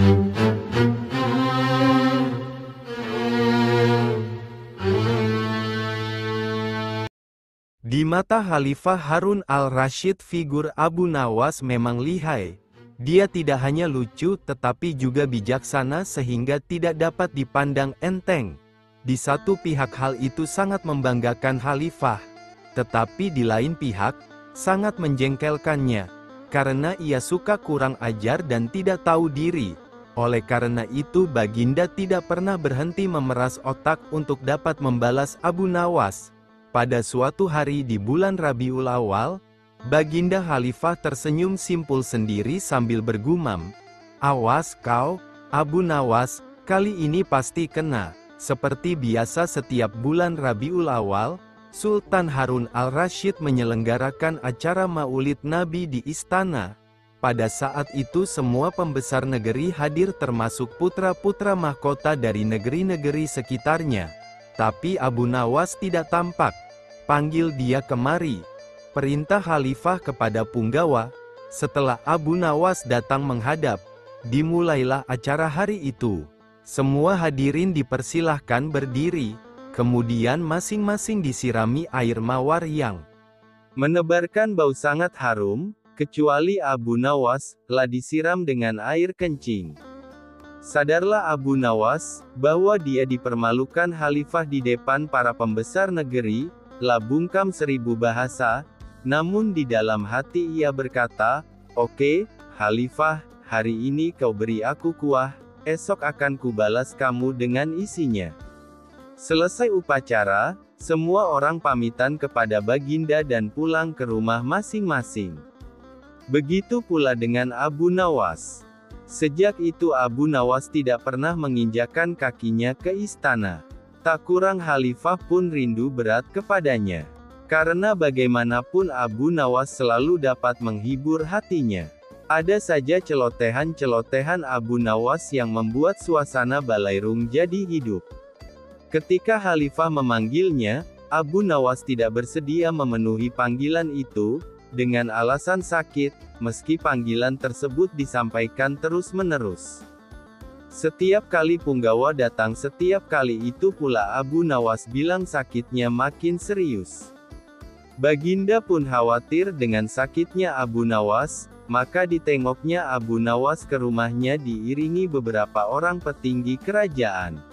Di mata Khalifah Harun al-Rasyid, figur Abu Nawas memang lihai. Dia tidak hanya lucu tetapi juga bijaksana sehingga tidak dapat dipandang enteng. Di satu pihak hal itu sangat membanggakan Khalifah, tetapi di lain pihak, sangat menjengkelkannya, karena ia suka kurang ajar dan tidak tahu diri. Oleh karena itu Baginda tidak pernah berhenti memeras otak untuk dapat membalas Abu Nawas. Pada suatu hari di bulan Rabiul Awal, Baginda Khalifah tersenyum simpul sendiri sambil bergumam, "Awas kau, Abu Nawas, kali ini pasti kena." Seperti biasa setiap bulan Rabiul Awal, Sultan Harun al-Rasyid menyelenggarakan acara Maulid Nabi di istana. Pada saat itu semua pembesar negeri hadir termasuk putra-putra mahkota dari negeri-negeri sekitarnya. Tapi Abu Nawas tidak tampak. "Panggil dia kemari," perintah Khalifah kepada punggawa. Setelah Abu Nawas datang menghadap, dimulailah acara hari itu. Semua hadirin dipersilahkan berdiri, kemudian masing-masing disirami air mawar yang menebarkan bau sangat harum, kecuali Abu Nawas, telah disiram dengan air kencing. Sadarlah Abu Nawas, bahwa dia dipermalukan Khalifah di depan para pembesar negeri, telah bungkam 1000 bahasa, namun di dalam hati ia berkata, "Oke, Khalifah, hari ini kau beri aku kuah, esok akan kubalas kamu dengan isinya." Selesai upacara, semua orang pamitan kepada Baginda dan pulang ke rumah masing-masing. Begitu pula dengan Abu Nawas. Sejak itu Abu Nawas tidak pernah menginjakkan kakinya ke istana. Tak kurang Khalifah pun rindu berat kepadanya. Karena bagaimanapun Abu Nawas selalu dapat menghibur hatinya. Ada saja celotehan-celotehan Abu Nawas yang membuat suasana Balairung jadi hidup. Ketika Khalifah memanggilnya, Abu Nawas tidak bersedia memenuhi panggilan itu, dengan alasan sakit, meski panggilan tersebut disampaikan terus-menerus. Setiap kali punggawa datang setiap kali itu pula Abu Nawas bilang sakitnya makin serius. Baginda pun khawatir dengan sakitnya Abu Nawas, maka ditengoknya Abu Nawas ke rumahnya diiringi beberapa orang petinggi kerajaan.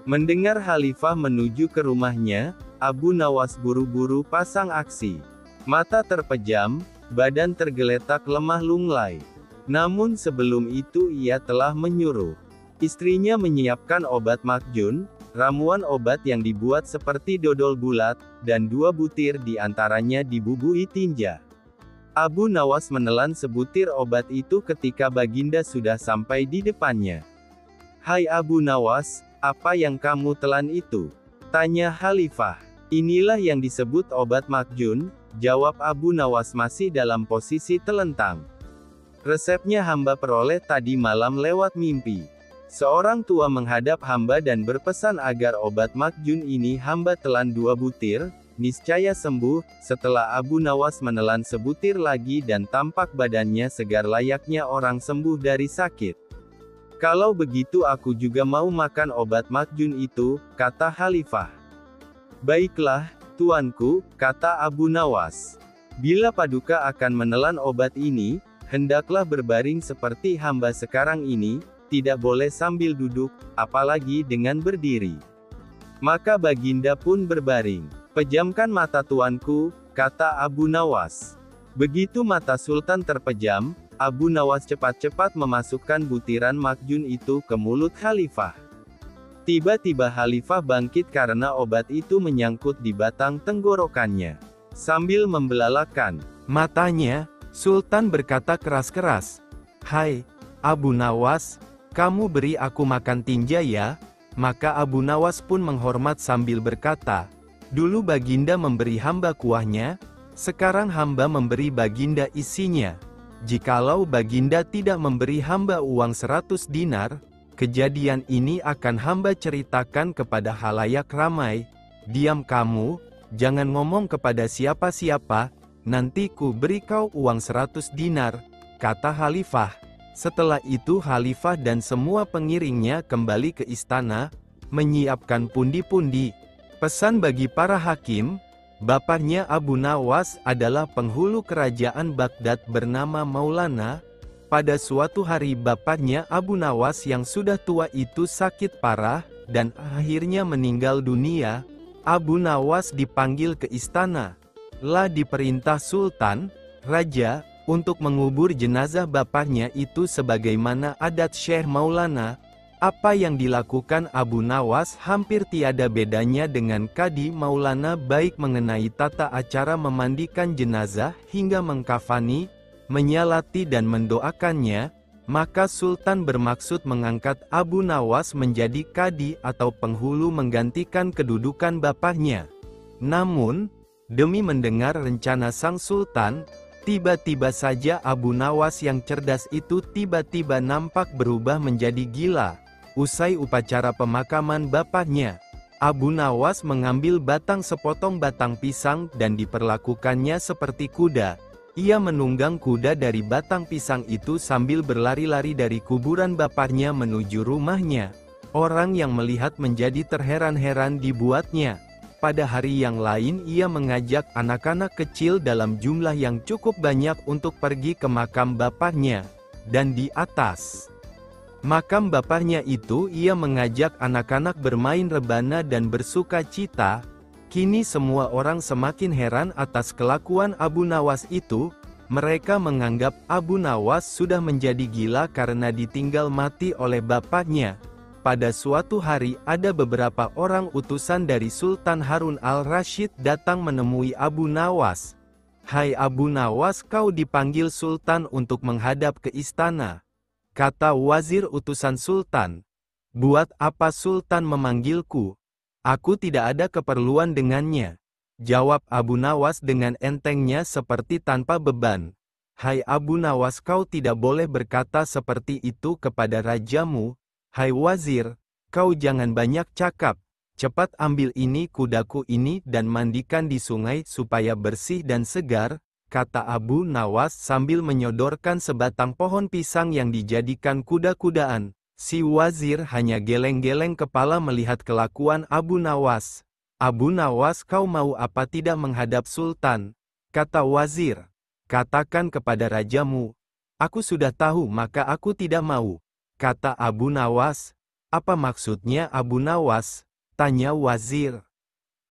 Mendengar Khalifah menuju ke rumahnya, Abu Nawas buru-buru pasang aksi. Mata terpejam, badan tergeletak lemah lunglai. Namun sebelum itu ia telah menyuruh istrinya menyiapkan obat makjun, ramuan obat yang dibuat seperti dodol bulat, dan 2 butir diantaranya dibubuhi tinja. Abu Nawas menelan sebutir obat itu ketika Baginda sudah sampai di depannya. "Hai Abu Nawas, apa yang kamu telan itu?" tanya Khalifah. "Inilah yang disebut obat makjun," jawab Abu Nawas masih dalam posisi telentang. "Resepnya hamba peroleh tadi malam lewat mimpi. Seorang tua menghadap hamba dan berpesan agar obat makjun ini hamba telan 2 butir, niscaya sembuh." Setelah Abu Nawas menelan sebutir lagi dan tampak badannya segar layaknya orang sembuh dari sakit. "Kalau begitu aku juga mau makan obat makjun itu," kata Khalifah. "Baiklah, tuanku," kata Abu Nawas. "Bila Paduka akan menelan obat ini, hendaklah berbaring seperti hamba sekarang ini, tidak boleh sambil duduk, apalagi dengan berdiri." Maka Baginda pun berbaring. "Pejamkan mata tuanku," kata Abu Nawas. Begitu mata Sultan terpejam, Abu Nawas cepat-cepat memasukkan butiran makjun itu ke mulut Khalifah. Tiba-tiba Khalifah bangkit karena obat itu menyangkut di batang tenggorokannya. Sambil membelalakan matanya, Sultan berkata keras-keras, "Hai, Abu Nawas, kamu beri aku makan tinja ya?" Maka Abu Nawas pun menghormat sambil berkata, "Dulu Baginda memberi hamba kuahnya, sekarang hamba memberi Baginda isinya. Jikalau Baginda tidak memberi hamba uang 100 dinar, kejadian ini akan hamba ceritakan kepada halayak ramai. Diam kamu, jangan ngomong kepada siapa-siapa, nanti ku beri kau uang 100 dinar, kata Khalifah. Setelah itu Khalifah dan semua pengiringnya kembali ke istana, menyiapkan pundi-pundi. Pesan bagi para hakim, bapaknya Abu Nawas adalah penghulu kerajaan Baghdad bernama Maulana. Pada suatu hari bapaknya Abu Nawas yang sudah tua itu sakit parah, dan akhirnya meninggal dunia. Abu Nawas dipanggil ke istana. Lah diperintah Sultan, Raja, untuk mengubur jenazah bapaknya itu sebagaimana adat Syekh Maulana. Apa yang dilakukan Abu Nawas hampir tiada bedanya dengan Kadi Maulana, baik mengenai tata acara memandikan jenazah hingga mengkafani, menyalati dan mendoakannya. Maka Sultan bermaksud mengangkat Abu Nawas menjadi Kadi atau penghulu menggantikan kedudukan bapaknya. Namun, demi mendengar rencana sang Sultan, tiba-tiba saja Abu Nawas yang cerdas itu tiba-tiba nampak berubah menjadi gila. Usai upacara pemakaman bapaknya, Abu Nawas mengambil sepotong batang pisang dan diperlakukannya seperti kuda. Ia menunggang kuda dari batang pisang itu sambil berlari-lari dari kuburan bapaknya menuju rumahnya. Orang yang melihat menjadi terheran-heran dibuatnya. Pada hari yang lain ia mengajak anak-anak kecil dalam jumlah yang cukup banyak untuk pergi ke makam bapaknya. Dan di atas makam bapaknya itu ia mengajak anak-anak bermain rebana dan bersuka cita. Kini semua orang semakin heran atas kelakuan Abu Nawas itu. Mereka menganggap Abu Nawas sudah menjadi gila karena ditinggal mati oleh bapaknya. Pada suatu hari ada beberapa orang utusan dari Sultan Harun al-Rasyid datang menemui Abu Nawas. "Hai Abu Nawas, kau dipanggil Sultan untuk menghadap ke istana," kata wazir utusan Sultan. "Buat apa Sultan memanggilku? Aku tidak ada keperluan dengannya," jawab Abu Nawas dengan entengnya seperti tanpa beban. "Hai Abu Nawas, kau tidak boleh berkata seperti itu kepada rajamu. Hai wazir, kau jangan banyak cakap. Cepat ambil ini kudaku ini dan mandikan di sungai supaya bersih dan segar," kata Abu Nawas sambil menyodorkan sebatang pohon pisang yang dijadikan kuda-kudaan. Si wazir hanya geleng-geleng kepala melihat kelakuan Abu Nawas. "Abu Nawas, kau mau apa tidak menghadap Sultan?" kata wazir. "Katakan kepada rajamu, aku sudah tahu maka aku tidak mau," kata Abu Nawas. "Apa maksudnya Abu Nawas?" tanya wazir.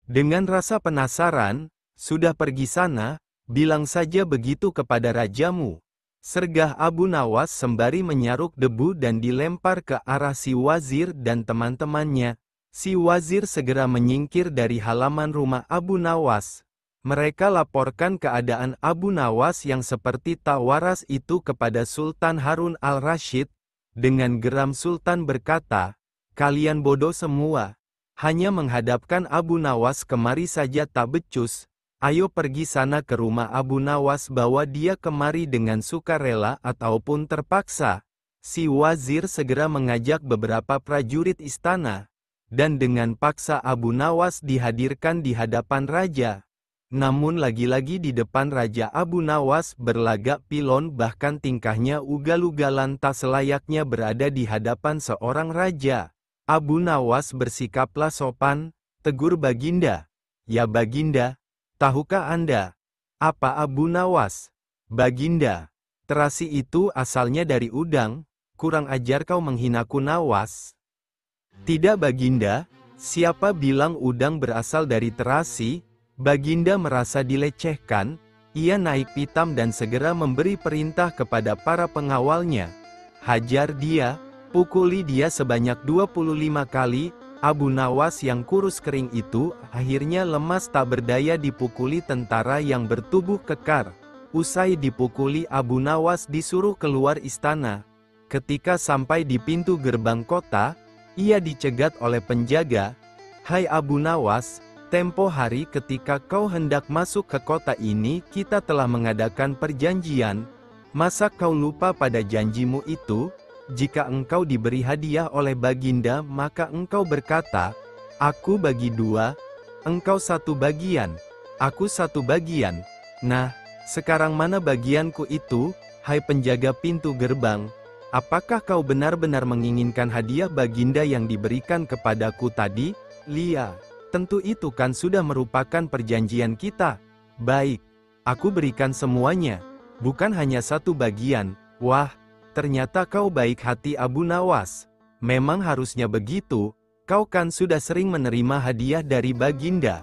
Dengan rasa penasaran, "Sudah pergi sana, bilang saja begitu kepada rajamu," sergah Abu Nawas sembari menyaruk debu dan dilempar ke arah si wazir dan teman-temannya. Si wazir segera menyingkir dari halaman rumah Abu Nawas. Mereka laporkan keadaan Abu Nawas yang seperti tak waras itu kepada Sultan Harun al-Rasyid. Dengan geram Sultan berkata, "Kalian bodoh semua. Hanya menghadapkan Abu Nawas kemari saja tak becus. Ayo pergi sana ke rumah Abu Nawas, bawa dia kemari dengan sukarela ataupun terpaksa." Si wazir segera mengajak beberapa prajurit istana. Dan dengan paksa Abu Nawas dihadirkan di hadapan raja. Namun lagi-lagi di depan raja Abu Nawas berlagak pilon, bahkan tingkahnya ugal-ugalan tak selayaknya berada di hadapan seorang raja. Abu Nawas bersikaplah sopan, tegur Baginda. "Ya Baginda, tahukah Anda apa Abu Nawas?" "Baginda, terasi itu asalnya dari udang, kurang ajar kau menghinaku Nawas." "Tidak Baginda, siapa bilang udang berasal dari terasi?" Baginda merasa dilecehkan. Ia naik pitam dan segera memberi perintah kepada para pengawalnya. "Hajar dia, pukuli dia sebanyak 25 kali." Abu Nawas yang kurus kering itu akhirnya lemas tak berdaya dipukuli tentara yang bertubuh kekar. Usai dipukuli, Abu Nawas disuruh keluar istana. Ketika sampai di pintu gerbang kota, ia dicegat oleh penjaga. "Hai Abu Nawas, tempo hari ketika kau hendak masuk ke kota ini kita telah mengadakan perjanjian. Masa kau lupa pada janjimu itu? Jika engkau diberi hadiah oleh Baginda maka engkau berkata, 'Aku bagi 2, engkau 1 bagian, aku 1 bagian.' Nah, sekarang mana bagianku itu, hai penjaga pintu gerbang?" Apakah kau benar-benar menginginkan hadiah baginda yang diberikan kepadaku tadi? Lia, tentu itu kan sudah merupakan perjanjian kita. Baik, aku berikan semuanya, bukan hanya satu bagian. Wah, ternyata kau baik hati Abu Nawas. Memang harusnya begitu, kau kan sudah sering menerima hadiah dari baginda.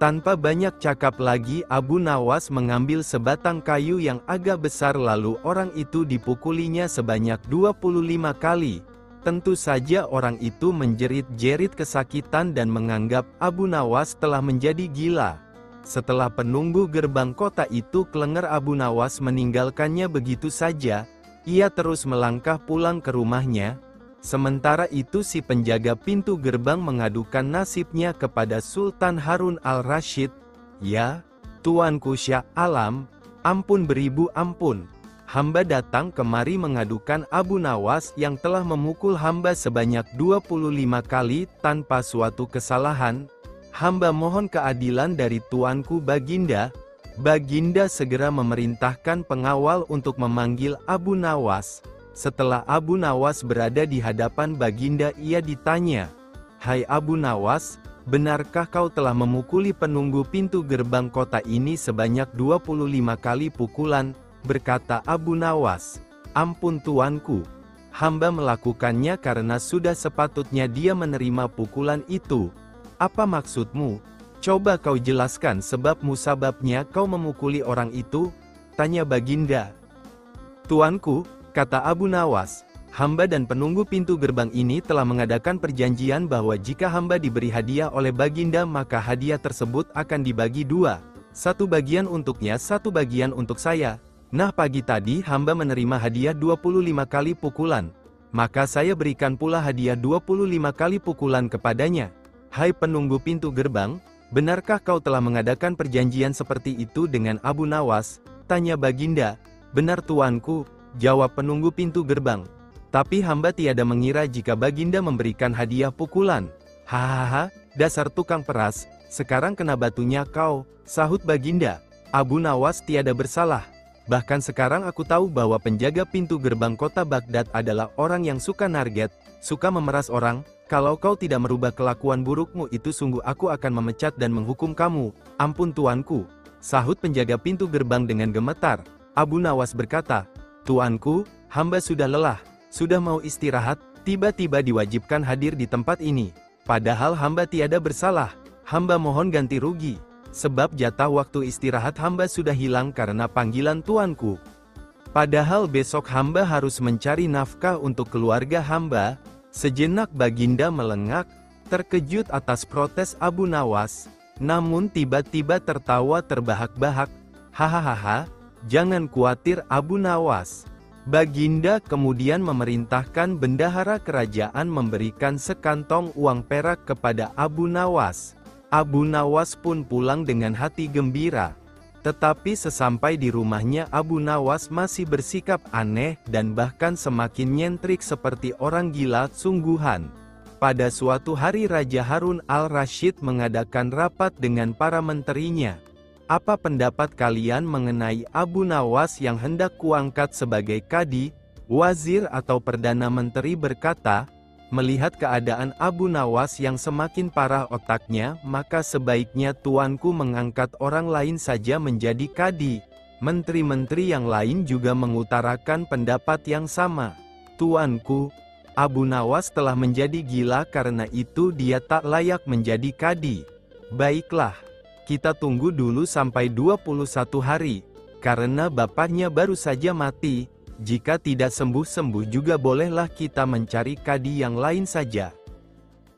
Tanpa banyak cakap lagi, Abu Nawas mengambil sebatang kayu yang agak besar lalu orang itu dipukulinya sebanyak 25 kali. Tentu saja orang itu menjerit-jerit kesakitan dan menganggap Abu Nawas telah menjadi gila. Setelah penunggu gerbang kota itu kelengger, Abu Nawas meninggalkannya begitu saja. Ia terus melangkah pulang ke rumahnya. Sementara itu si penjaga pintu gerbang mengadukan nasibnya kepada Sultan Harun al-Rasyid. Ya, Tuanku Syah Alam, ampun beribu ampun. Hamba datang kemari mengadukan Abu Nawas yang telah memukul hamba sebanyak 25 kali tanpa suatu kesalahan. Hamba mohon keadilan dari Tuanku Baginda. Baginda segera memerintahkan pengawal untuk memanggil Abu Nawas. Setelah Abu Nawas berada di hadapan Baginda, ia ditanya, "Hai Abu Nawas, benarkah kau telah memukuli penunggu pintu gerbang kota ini sebanyak 25 kali pukulan?" Berkata Abu Nawas, "Ampun Tuanku, hamba melakukannya karena sudah sepatutnya dia menerima pukulan itu." "Apa maksudmu? Coba kau jelaskan sebab musababnya kau memukuli orang itu?" tanya Baginda. "Tuanku," kata Abu Nawas, "hamba dan penunggu pintu gerbang ini telah mengadakan perjanjian bahwa jika hamba diberi hadiah oleh Baginda maka hadiah tersebut akan dibagi dua. Satu bagian untuknya, satu bagian untuk saya. Nah pagi tadi hamba menerima hadiah 25 kali pukulan. Maka saya berikan pula hadiah 25 kali pukulan kepadanya." "Hai penunggu pintu gerbang, benarkah kau telah mengadakan perjanjian seperti itu dengan Abu Nawas?" tanya Baginda. "Benar Tuanku," jawab penunggu pintu gerbang. "Tapi hamba tiada mengira jika Baginda memberikan hadiah pukulan." "Hahaha, dasar tukang peras, sekarang kena batunya kau," sahut Baginda. "Abu Nawas tiada bersalah. Bahkan sekarang aku tahu bahwa penjaga pintu gerbang kota Baghdad adalah orang yang suka narget, suka memeras orang. Kalau kau tidak merubah kelakuan burukmu itu sungguh aku akan memecat dan menghukum kamu." "Ampun Tuanku," sahut penjaga pintu gerbang dengan gemetar. Abu Nawas berkata, "Tuanku, hamba sudah lelah, sudah mau istirahat, tiba-tiba diwajibkan hadir di tempat ini. Padahal hamba tiada bersalah. Hamba mohon ganti rugi. Sebab jatah waktu istirahat hamba sudah hilang karena panggilan Tuanku. Padahal besok hamba harus mencari nafkah untuk keluarga hamba." Sejenak Baginda melengak, terkejut atas protes Abu Nawas, namun tiba-tiba tertawa terbahak-bahak. "Hahaha, jangan khawatir Abu Nawas." Baginda kemudian memerintahkan bendahara kerajaan memberikan sekantong uang perak kepada Abu Nawas. Abu Nawas pun pulang dengan hati gembira. Tetapi sesampai di rumahnya Abu Nawas masih bersikap aneh dan bahkan semakin nyentrik seperti orang gila sungguhan. Pada suatu hari Raja Harun al-Rasyid mengadakan rapat dengan para menterinya. "Apa pendapat kalian mengenai Abu Nawas yang hendak kuangkat sebagai kadi, wazir atau perdana menteri?" berkata, "Melihat keadaan Abu Nawas yang semakin parah otaknya, maka sebaiknya Tuanku mengangkat orang lain saja menjadi kadi." Menteri-menteri yang lain juga mengutarakan pendapat yang sama. "Tuanku, Abu Nawas telah menjadi gila karena itu dia tak layak menjadi kadi." "Baiklah, kita tunggu dulu sampai 21 hari, karena bapaknya baru saja mati. Jika tidak sembuh-sembuh juga bolehlah kita mencari kadi yang lain saja."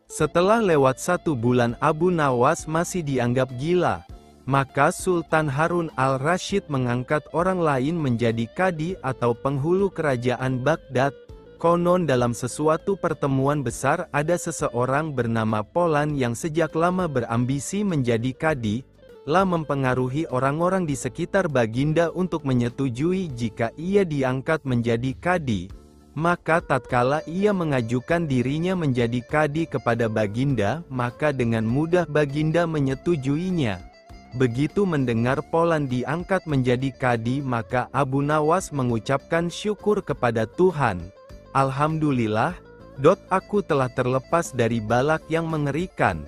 Setelah lewat 1 bulan Abu Nawas masih dianggap gila. Maka Sultan Harun al-Rasyid mengangkat orang lain menjadi kadi atau penghulu kerajaan Baghdad. Konon dalam sesuatu pertemuan besar ada seseorang bernama Polan yang sejak lama berambisi menjadi kadi, mempengaruhi orang-orang di sekitar Baginda untuk menyetujui jika ia diangkat menjadi kadi. Maka tatkala ia mengajukan dirinya menjadi kadi kepada Baginda, maka dengan mudah Baginda menyetujuinya. Begitu mendengar Polan diangkat menjadi kadi, maka Abu Nawas mengucapkan syukur kepada Tuhan. Alhamdulillah, aku telah terlepas dari balak yang mengerikan.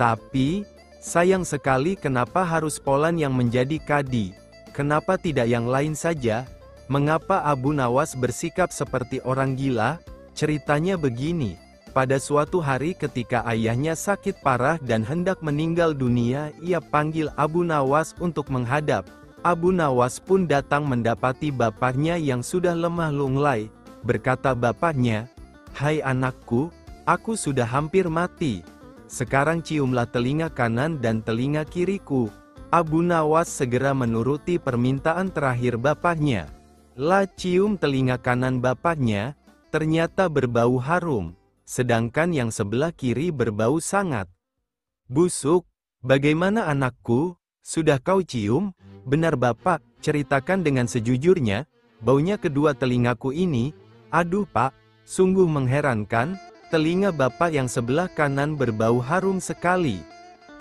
Tapi, sayang sekali kenapa harus Polan yang menjadi kadi? Kenapa tidak yang lain saja? Mengapa Abu Nawas bersikap seperti orang gila? Ceritanya begini. Pada suatu hari ketika ayahnya sakit parah dan hendak meninggal dunia, ia panggil Abu Nawas untuk menghadap. Abu Nawas pun datang mendapati bapaknya yang sudah lemah lunglai. Berkata bapaknya, "Hai anakku, aku sudah hampir mati. Sekarang ciumlah telinga kanan dan telinga kiriku." Abu Nawas segera menuruti permintaan terakhir bapaknya. Cium telinga kanan bapaknya, ternyata berbau harum. Sedangkan yang sebelah kiri berbau sangat busuk. "Bagaimana anakku? Sudah kau cium?" "Benar bapak, ceritakan dengan sejujurnya, baunya kedua telingaku ini. Aduh pak, sungguh mengherankan, telinga bapak yang sebelah kanan berbau harum sekali.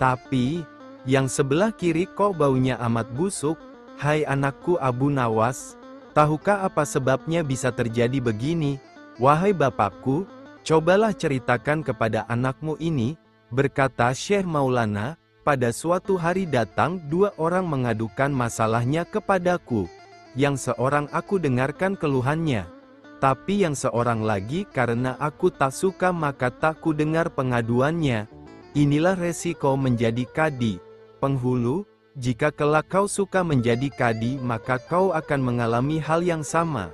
Tapi, yang sebelah kiri kok baunya amat busuk." "Hai anakku Abu Nawas, tahukah apa sebabnya bisa terjadi begini?" "Wahai bapakku, cobalah ceritakan kepada anakmu ini," berkata Syekh Maulana. "Pada suatu hari datang dua orang mengadukan masalahnya kepadaku. Yang seorang aku dengarkan keluhannya. Tapi yang seorang lagi karena aku tak suka maka tak ku dengar pengaduannya. Inilah resiko menjadi kadi. Penghulu, jika kelak kau suka menjadi kadi maka kau akan mengalami hal yang sama.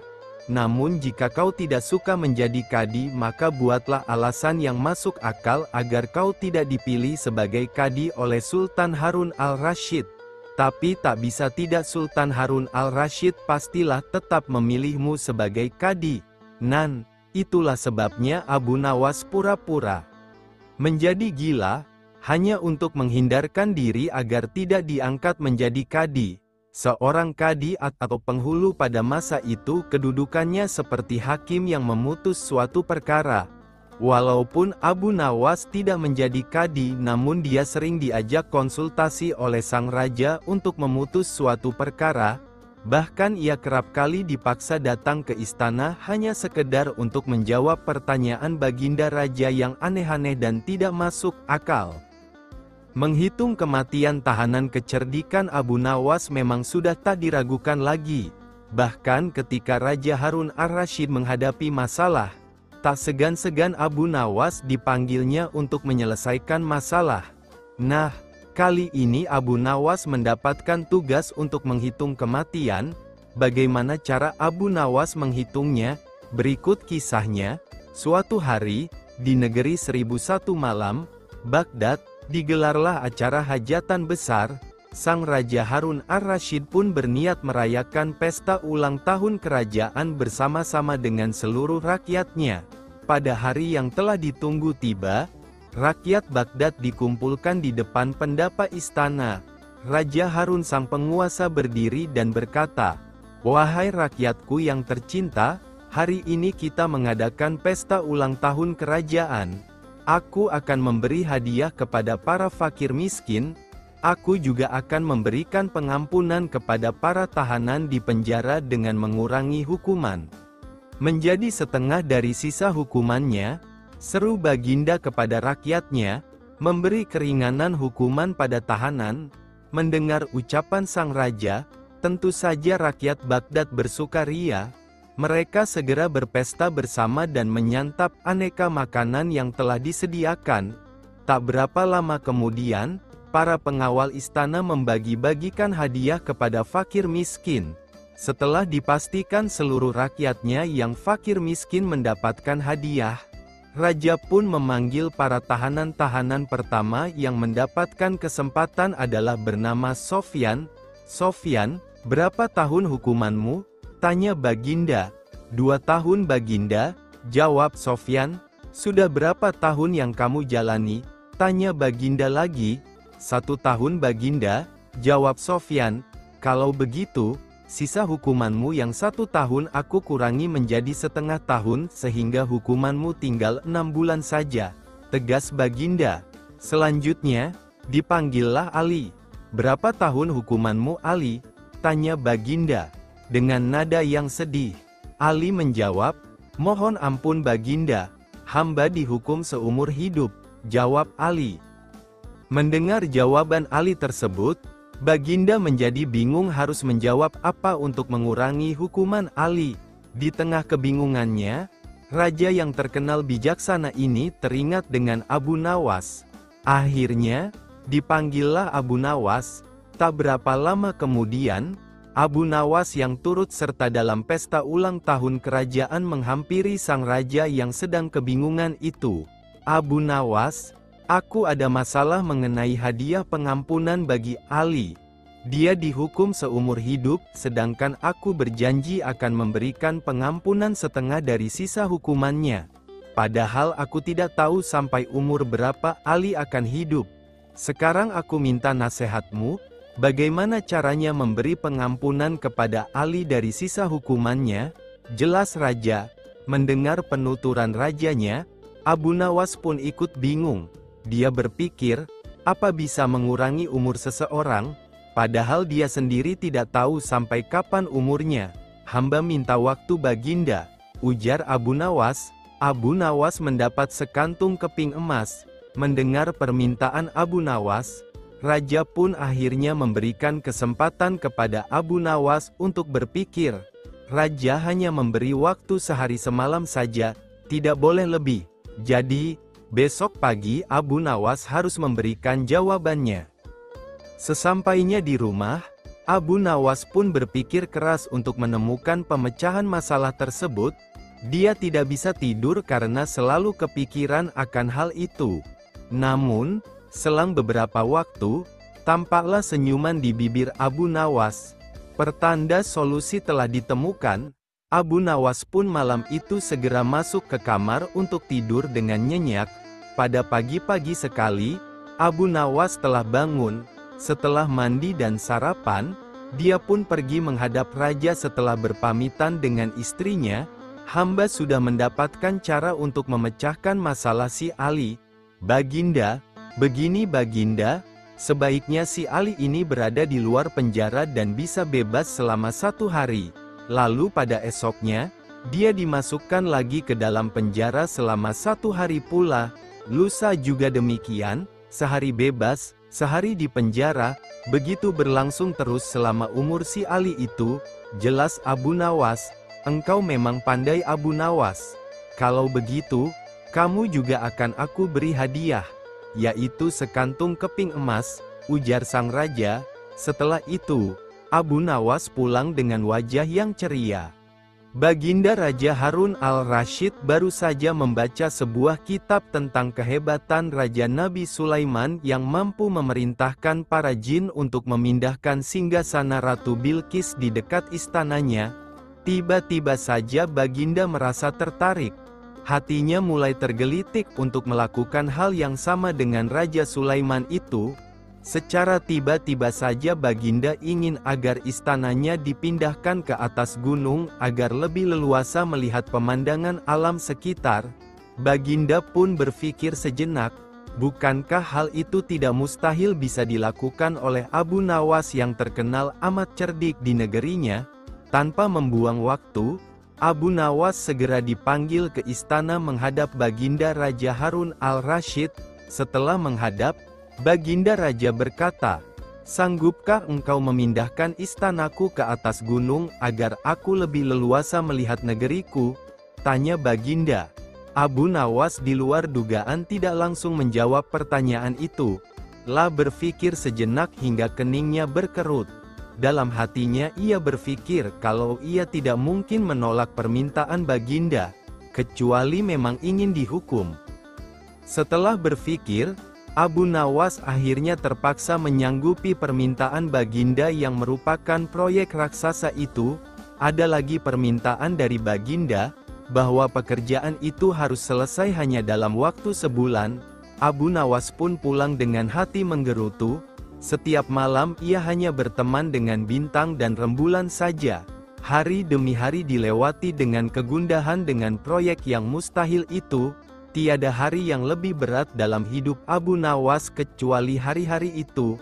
Namun jika kau tidak suka menjadi kadi maka buatlah alasan yang masuk akal agar kau tidak dipilih sebagai kadi oleh Sultan Harun al-Rasyid. Tapi tak bisa tidak, Sultan Harun al-Rasyid pastilah tetap memilihmu sebagai kadi." Itulah sebabnya Abu Nawas pura-pura menjadi gila, hanya untuk menghindarkan diri agar tidak diangkat menjadi kadi. Seorang kadi atau penghulu pada masa itu kedudukannya seperti hakim yang memutus suatu perkara. Walaupun Abu Nawas tidak menjadi kadi, namun dia sering diajak konsultasi oleh sang raja untuk memutus suatu perkara. Bahkan ia kerap kali dipaksa datang ke istana hanya sekedar untuk menjawab pertanyaan baginda raja yang aneh-aneh dan tidak masuk akal. Menghitung kematian tahanan, kecerdikan Abu Nawas memang sudah tak diragukan lagi. Bahkan ketika Raja Harun ar-Rasyid menghadapi masalah, tak segan-segan Abu Nawas dipanggilnya untuk menyelesaikan masalah. Kali ini Abu Nawas mendapatkan tugas untuk menghitung kematian. Bagaimana cara Abu Nawas menghitungnya? Berikut kisahnya. Suatu hari, di negeri 1001 malam, Baghdad, digelarlah acara hajatan besar. Sang Raja Harun ar-Rasyid pun berniat merayakan pesta ulang tahun kerajaan bersama-sama dengan seluruh rakyatnya. Pada hari yang telah ditunggu tiba, rakyat Baghdad dikumpulkan di depan pendapa istana. Raja Harun sang penguasa berdiri dan berkata, "Wahai rakyatku yang tercinta, hari ini kita mengadakan pesta ulang tahun kerajaan. Aku akan memberi hadiah kepada para fakir miskin. Aku juga akan memberikan pengampunan kepada para tahanan di penjara dengan mengurangi hukuman menjadi setengah dari sisa hukumannya." Seru baginda kepada rakyatnya, memberi keringanan hukuman pada tahanan. Mendengar ucapan sang raja, tentu saja rakyat Baghdad bersukaria. Mereka segera berpesta bersama dan menyantap aneka makanan yang telah disediakan. Tak berapa lama kemudian, para pengawal istana membagi-bagikan hadiah kepada fakir miskin. Setelah dipastikan seluruh rakyatnya yang fakir miskin mendapatkan hadiah, raja pun memanggil para tahanan-tahanan. Pertama yang mendapatkan kesempatan adalah bernama Sofyan. "Sofyan, berapa tahun hukumanmu?" tanya baginda. "2 tahun baginda," jawab Sofyan. "Sudah berapa tahun yang kamu jalani?" tanya baginda lagi. 1 tahun baginda," jawab Sofyan. "Kalau begitu, sisa hukumanmu yang 1 tahun aku kurangi menjadi setengah tahun sehingga hukumanmu tinggal 6 bulan saja," tegas baginda. Selanjutnya, dipanggillah Ali. "Berapa tahun hukumanmu, Ali?" tanya Baginda, dengan nada yang sedih. Ali menjawab, "Mohon ampun Baginda, hamba dihukum seumur hidup," jawab Ali. Mendengar jawaban Ali tersebut, Baginda menjadi bingung harus menjawab apa untuk mengurangi hukuman Ali. Di tengah kebingungannya, raja yang terkenal bijaksana ini teringat dengan Abu Nawas. Akhirnya, dipanggillah Abu Nawas. Tak berapa lama kemudian, Abu Nawas yang turut serta dalam pesta ulang tahun kerajaan menghampiri sang raja yang sedang kebingungan itu. "Abu Nawas, aku ada masalah mengenai hadiah pengampunan bagi Ali. Dia dihukum seumur hidup, sedangkan aku berjanji akan memberikan pengampunan setengah dari sisa hukumannya. Padahal aku tidak tahu sampai umur berapa Ali akan hidup. Sekarang aku minta nasihatmu, bagaimana caranya memberi pengampunan kepada Ali dari sisa hukumannya?" Jelas raja. Mendengar penuturan rajanya, Abu Nawas pun ikut bingung. Dia berpikir, apa bisa mengurangi umur seseorang, padahal dia sendiri tidak tahu sampai kapan umurnya. "Hamba minta waktu Baginda," ujar Abu Nawas. Abu Nawas mendapat sekantung keping emas. Mendengar permintaan Abu Nawas, raja pun akhirnya memberikan kesempatan kepada Abu Nawas untuk berpikir. Raja hanya memberi waktu sehari semalam saja, tidak boleh lebih. Jadi, besok pagi Abu Nawas harus memberikan jawabannya. Sesampainya di rumah, Abu Nawas pun berpikir keras untuk menemukan pemecahan masalah tersebut. Dia tidak bisa tidur karena selalu kepikiran akan hal itu. Namun, selang beberapa waktu, tampaklah senyuman di bibir Abu Nawas. Pertanda solusi telah ditemukan. Abu Nawas pun malam itu segera masuk ke kamar untuk tidur dengan nyenyak. Pada pagi-pagi sekali, Abu Nawas telah bangun. Setelah mandi dan sarapan, dia pun pergi menghadap raja setelah berpamitan dengan istrinya. "Hamba sudah mendapatkan cara untuk memecahkan masalah si Ali. Baginda, begini Baginda, sebaiknya si Ali ini berada di luar penjara dan bisa bebas selama 1 hari. Lalu pada esoknya, dia dimasukkan lagi ke dalam penjara selama 1 hari pula. Lusa juga demikian, sehari bebas, sehari di penjara, begitu berlangsung terus selama umur si Ali itu." Jelas Abu Nawas, "Engkau memang pandai Abu Nawas. Kalau begitu, kamu juga akan aku beri hadiah, yaitu sekantung keping emas," ujar sang raja. Setelah itu, Abu Nawas pulang dengan wajah yang ceria. Baginda Raja Harun al-Rasyid baru saja membaca sebuah kitab tentang kehebatan Raja Nabi Sulaiman yang mampu memerintahkan para jin untuk memindahkan singgasana Ratu Bilqis di dekat istananya. Tiba-tiba saja Baginda merasa tertarik. Hatinya mulai tergelitik untuk melakukan hal yang sama dengan Raja Sulaiman itu. Secara tiba-tiba saja Baginda ingin agar istananya dipindahkan ke atas gunung agar lebih leluasa melihat pemandangan alam sekitar. Baginda pun berpikir sejenak, bukankah hal itu tidak mustahil bisa dilakukan oleh Abu Nawas yang terkenal amat cerdik di negerinya? Tanpa membuang waktu, Abu Nawas segera dipanggil ke istana menghadap Baginda Raja Harun al-Rasyid. Setelah menghadap, Baginda Raja berkata, "Sanggupkah engkau memindahkan istanaku ke atas gunung agar aku lebih leluasa melihat negeriku?" tanya Baginda. Abu Nawas di luar dugaan tidak langsung menjawab pertanyaan itu. Lah berpikir sejenak hingga keningnya berkerut. Dalam hatinya ia berpikir kalau ia tidak mungkin menolak permintaan Baginda, kecuali memang ingin dihukum. Setelah berpikir, Abu Nawas akhirnya terpaksa menyanggupi permintaan Baginda yang merupakan proyek raksasa itu. Ada lagi permintaan dari Baginda, bahwa pekerjaan itu harus selesai hanya dalam waktu sebulan. Abu Nawas pun pulang dengan hati menggerutu. Setiap malam ia hanya berteman dengan bintang dan rembulan saja. Hari demi hari dilewati dengan kegundahan dengan proyek yang mustahil itu. Tiada hari yang lebih berat dalam hidup Abu Nawas kecuali hari-hari itu.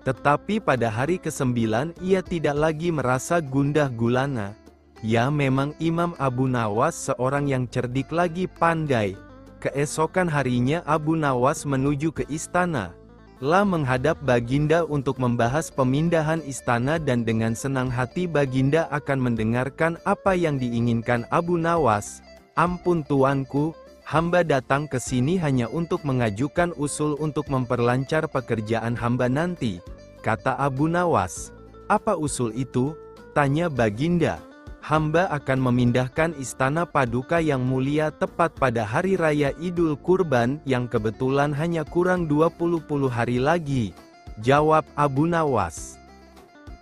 Tetapi pada hari ke-9 ia tidak lagi merasa gundah gulana. Ya, memang Imam Abu Nawas seorang yang cerdik lagi pandai. Keesokan harinya Abu Nawas menuju ke istana. Menghadap Baginda untuk membahas pemindahan istana, dan dengan senang hati Baginda akan mendengarkan apa yang diinginkan Abu Nawas. "Ampun tuanku, hamba datang ke sini hanya untuk mengajukan usul untuk memperlancar pekerjaan hamba nanti," kata Abu Nawas. "Apa usul itu?" tanya Baginda. "Hamba akan memindahkan istana Paduka yang mulia tepat pada hari raya Idul Kurban yang kebetulan hanya kurang 20 hari lagi," jawab Abu Nawas.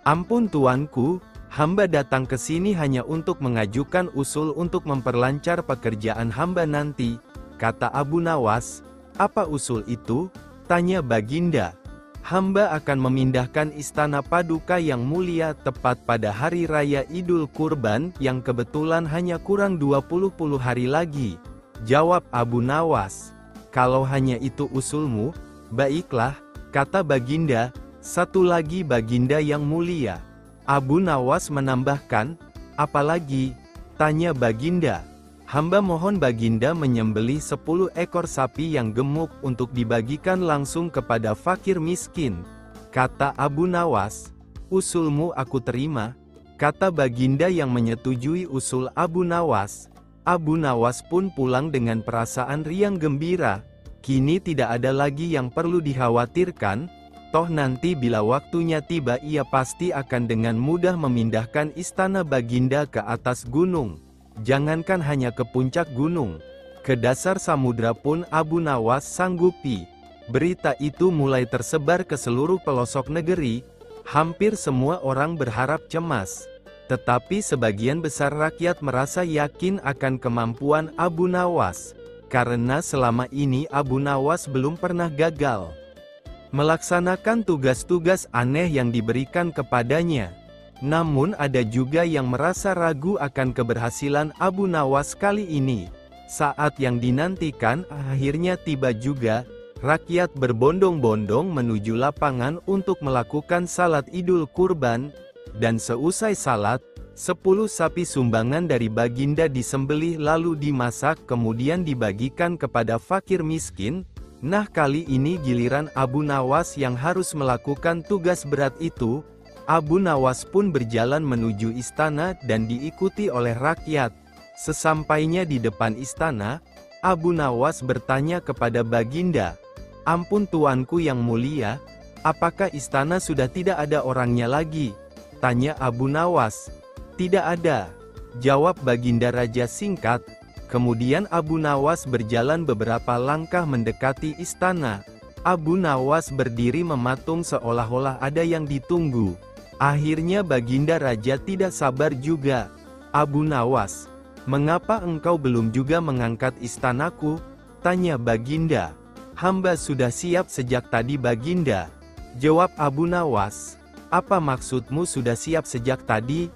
"Ampun tuanku, hamba datang ke sini hanya untuk mengajukan usul untuk memperlancar pekerjaan hamba nanti," kata Abu Nawas. "Apa usul itu?" tanya Baginda. "Hamba akan memindahkan istana Paduka yang mulia tepat pada hari raya Idul Kurban yang kebetulan hanya kurang 20 hari lagi," jawab Abu Nawas. "Kalau hanya itu usulmu, baiklah," kata Baginda. "Satu lagi Baginda yang mulia." Abu Nawas menambahkan, "Apalagi?" tanya Baginda. "Hamba mohon Baginda menyembelih 10 ekor sapi yang gemuk untuk dibagikan langsung kepada fakir miskin," kata Abu Nawas. "Usulmu aku terima," kata Baginda yang menyetujui usul Abu Nawas. Abu Nawas pun pulang dengan perasaan riang gembira. Kini tidak ada lagi yang perlu dikhawatirkan, toh nanti bila waktunya tiba ia pasti akan dengan mudah memindahkan istana Baginda ke atas gunung. Jangankan hanya ke puncak gunung, ke dasar samudra pun Abu Nawas sanggupi. Berita itu mulai tersebar ke seluruh pelosok negeri. Hampir semua orang berharap cemas. Tetapi sebagian besar rakyat merasa yakin akan kemampuan Abu Nawas. Karena selama ini Abu Nawas belum pernah gagal melaksanakan tugas-tugas aneh yang diberikan kepadanya. Namun ada juga yang merasa ragu akan keberhasilan Abu Nawas kali ini. Saat yang dinantikan akhirnya tiba juga. Rakyat berbondong-bondong menuju lapangan untuk melakukan salat Idul Kurban, dan seusai salat, 10 sapi sumbangan dari Baginda disembelih lalu dimasak kemudian dibagikan kepada fakir miskin. Nah, kali ini giliran Abu Nawas yang harus melakukan tugas berat itu. Abu Nawas pun berjalan menuju istana dan diikuti oleh rakyat. Sesampainya di depan istana, Abu Nawas bertanya kepada Baginda, "Ampun tuanku yang mulia, apakah istana sudah tidak ada orangnya lagi?" tanya Abu Nawas. "Tidak ada," jawab Baginda raja singkat. Kemudian Abu Nawas berjalan beberapa langkah mendekati istana. Abu Nawas berdiri mematung seolah-olah ada yang ditunggu. Akhirnya Baginda raja tidak sabar juga. "Abu Nawas, mengapa engkau belum juga mengangkat istanaku?" tanya Baginda. "Hamba sudah siap sejak tadi Baginda," jawab Abu Nawas. "Apa maksudmu sudah siap sejak tadi?"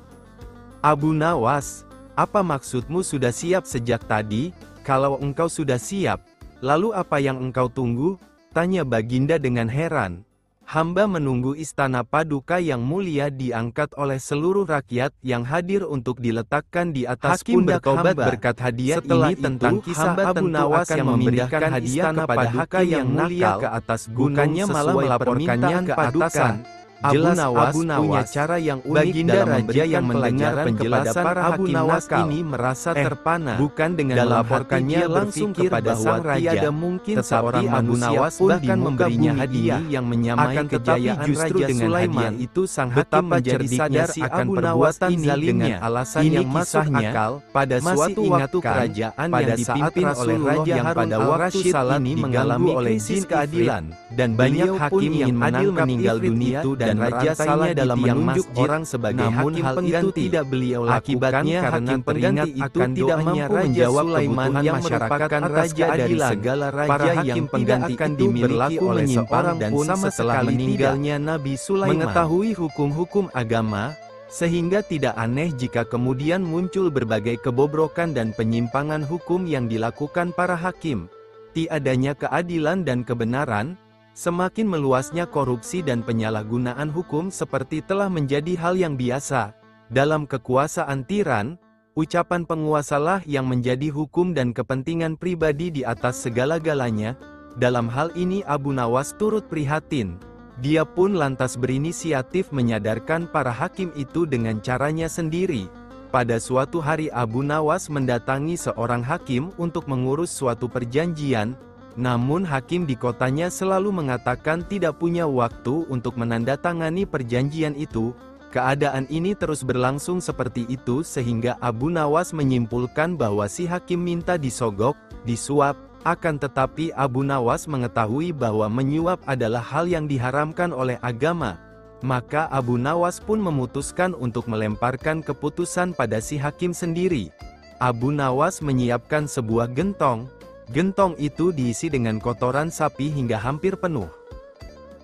"Abu Nawas, apa maksudmu sudah siap sejak tadi? Kalau engkau sudah siap, lalu apa yang engkau tunggu?" tanya Baginda dengan heran. "Hamba menunggu istana Paduka yang mulia diangkat oleh seluruh rakyat yang hadir untuk diletakkan di atas pundak hamba. Berkat hadiah setelah ini tentang kisah Abu Nawas yang memberikan hadiah kepada Paduka yang mulia ke atas gunungnya malah melaporkannya ke atasan. Jelas Abu Nawas punya cara yang unik. Baginda raja yang mendengar penjelasan para Abu Nawas ini merasa terpana. Bukan dengan melaporkannya langsung kepada sang raja, tiada mungkin seorang Abu Nawas bahkan memberinya hadiah yang menyamai kejayaan Raja Sulaiman. Itu sang hakim menjadi sadar akan perbuatan zalimnya dengan alasan yang masuk akal. Pada suatu waktu kerajaan yang dipimpin oleh Raja yang pada waktu salat ini mengalami oleh jin keadilan, dan banyak hakim yang adil meninggal dunia dan Raja salah dalam menunjuk orang sebagai hakim pengganti. Tidak beliau lakukan karena teringat akan tidak mampu menjawab kebutuhan yang merupakan raja dari segala raja yang pengganti akan dimiliki oleh seorang dan sama sekali meninggalnya Nabi Sulaiman mengetahui hukum-hukum agama, sehingga tidak aneh jika kemudian muncul berbagai kebobrokan dan penyimpangan hukum yang dilakukan para hakim. Tiadanya keadilan dan kebenaran, Semakin meluasnya korupsi dan penyalahgunaan hukum seperti telah menjadi hal yang biasa. Dalam kekuasaan tiran, ucapan penguasalah yang menjadi hukum dan kepentingan pribadi di atas segala-galanya. Dalam hal ini Abu Nawas turut prihatin. Dia pun lantas berinisiatif menyadarkan para hakim itu dengan caranya sendiri. Pada suatu hari Abu Nawas mendatangi seorang hakim untuk mengurus suatu perjanjian. Namun hakim di kotanya selalu mengatakan tidak punya waktu untuk menandatangani perjanjian itu. Keadaan ini terus berlangsung seperti itu sehingga Abu Nawas menyimpulkan bahwa si hakim minta disogok, disuap. Akan tetapi Abu Nawas mengetahui bahwa menyuap adalah hal yang diharamkan oleh agama. Maka Abu Nawas pun memutuskan untuk melemparkan keputusan pada si hakim sendiri. Abu Nawas menyiapkan sebuah gentong. Gentong itu diisi dengan kotoran sapi hingga hampir penuh.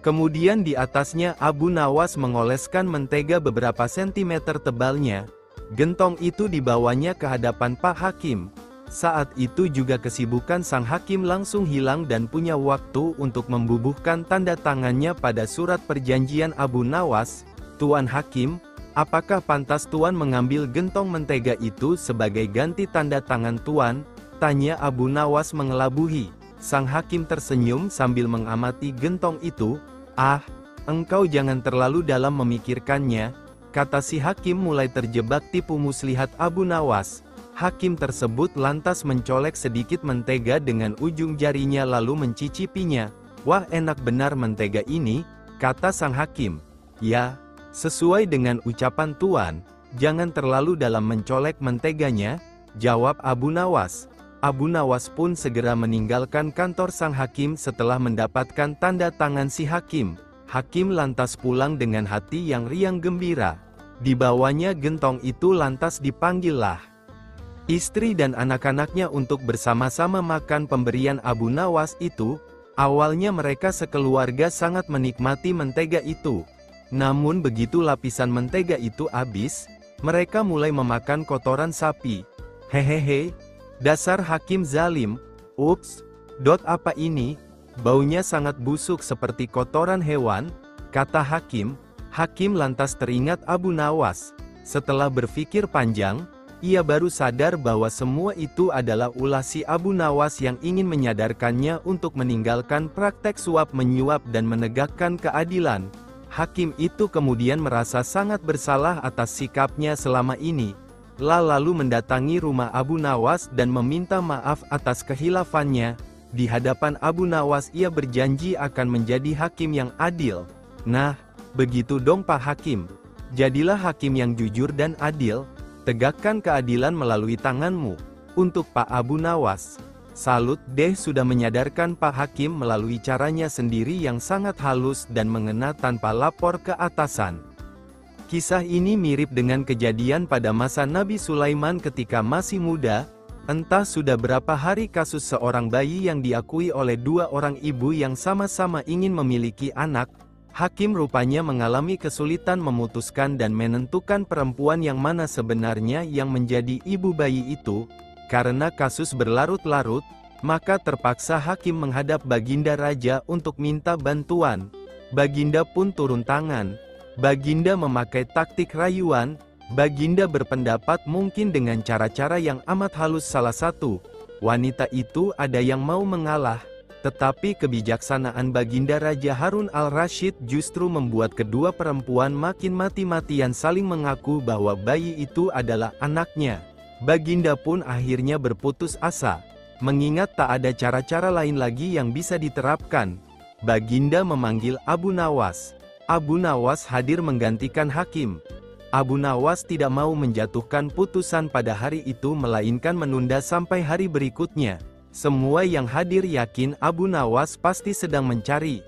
Kemudian di atasnya Abu Nawas mengoleskan mentega beberapa sentimeter tebalnya. Gentong itu dibawanya ke hadapan Pak Hakim. Saat itu juga kesibukan sang hakim langsung hilang dan punya waktu untuk membubuhkan tanda tangannya pada surat perjanjian Abu Nawas. "Tuan Hakim, apakah pantas Tuan mengambil gentong mentega itu sebagai ganti tanda tangan Tuan?" tanya Abu Nawas mengelabuhi. Sang hakim tersenyum sambil mengamati gentong itu. "Ah, engkau jangan terlalu dalam memikirkannya," kata si hakim mulai terjebak tipu muslihat Abu Nawas. Hakim tersebut lantas mencolek sedikit mentega dengan ujung jarinya lalu mencicipinya. "Wah, enak benar mentega ini," kata sang hakim. "Ya, sesuai dengan ucapan Tuan, jangan terlalu dalam mencolek menteganya," jawab Abu Nawas. Abu Nawas pun segera meninggalkan kantor sang hakim setelah mendapatkan tanda tangan si hakim. Hakim lantas pulang dengan hati yang riang gembira. Dibawanya gentong itu lantas dipanggillah istri dan anak-anaknya untuk bersama-sama makan pemberian Abu Nawas itu. Awalnya mereka sekeluarga sangat menikmati mentega itu. Namun begitu lapisan mentega itu habis, mereka mulai memakan kotoran sapi. "Hehehe, dasar hakim zalim. Ups, apa ini? Baunya sangat busuk seperti kotoran hewan," kata hakim. Hakim lantas teringat Abu Nawas. Setelah berpikir panjang, ia baru sadar bahwa semua itu adalah ulah si Abu Nawas yang ingin menyadarkannya untuk meninggalkan praktek suap-menyuap dan menegakkan keadilan. Hakim itu kemudian merasa sangat bersalah atas sikapnya selama ini. Lalu mendatangi rumah Abu Nawas dan meminta maaf atas kehilafannya. Di hadapan Abu Nawas ia berjanji akan menjadi hakim yang adil. "Nah, begitu dong Pak Hakim. Jadilah hakim yang jujur dan adil. Tegakkan keadilan melalui tanganmu." Untuk Pak Abu Nawas, salut deh sudah menyadarkan Pak Hakim melalui caranya sendiri yang sangat halus dan mengena tanpa lapor ke atasan. Kisah ini mirip dengan kejadian pada masa Nabi Sulaiman ketika masih muda. Entah sudah berapa hari kasus seorang bayi yang diakui oleh dua orang ibu yang sama-sama ingin memiliki anak. Hakim rupanya mengalami kesulitan memutuskan dan menentukan perempuan yang mana sebenarnya yang menjadi ibu bayi itu. Karena kasus berlarut-larut, maka terpaksa hakim menghadap Baginda Raja untuk minta bantuan. Baginda pun turun tangan. Baginda memakai taktik rayuan. Baginda berpendapat mungkin dengan cara-cara yang amat halus. Salah satu wanita itu ada yang mau mengalah. Tetapi kebijaksanaan Baginda Raja Harun al-Rasyid justru membuat kedua perempuan makin mati-matian saling mengaku bahwa bayi itu adalah anaknya. Baginda pun akhirnya berputus asa. Mengingat tak ada cara-cara lain lagi yang bisa diterapkan, Baginda memanggil Abu Nawas. Abu Nawas hadir menggantikan hakim. Abu Nawas tidak mau menjatuhkan putusan pada hari itu melainkan menunda sampai hari berikutnya. Semua yang hadir yakin Abu Nawas pasti sedang mencari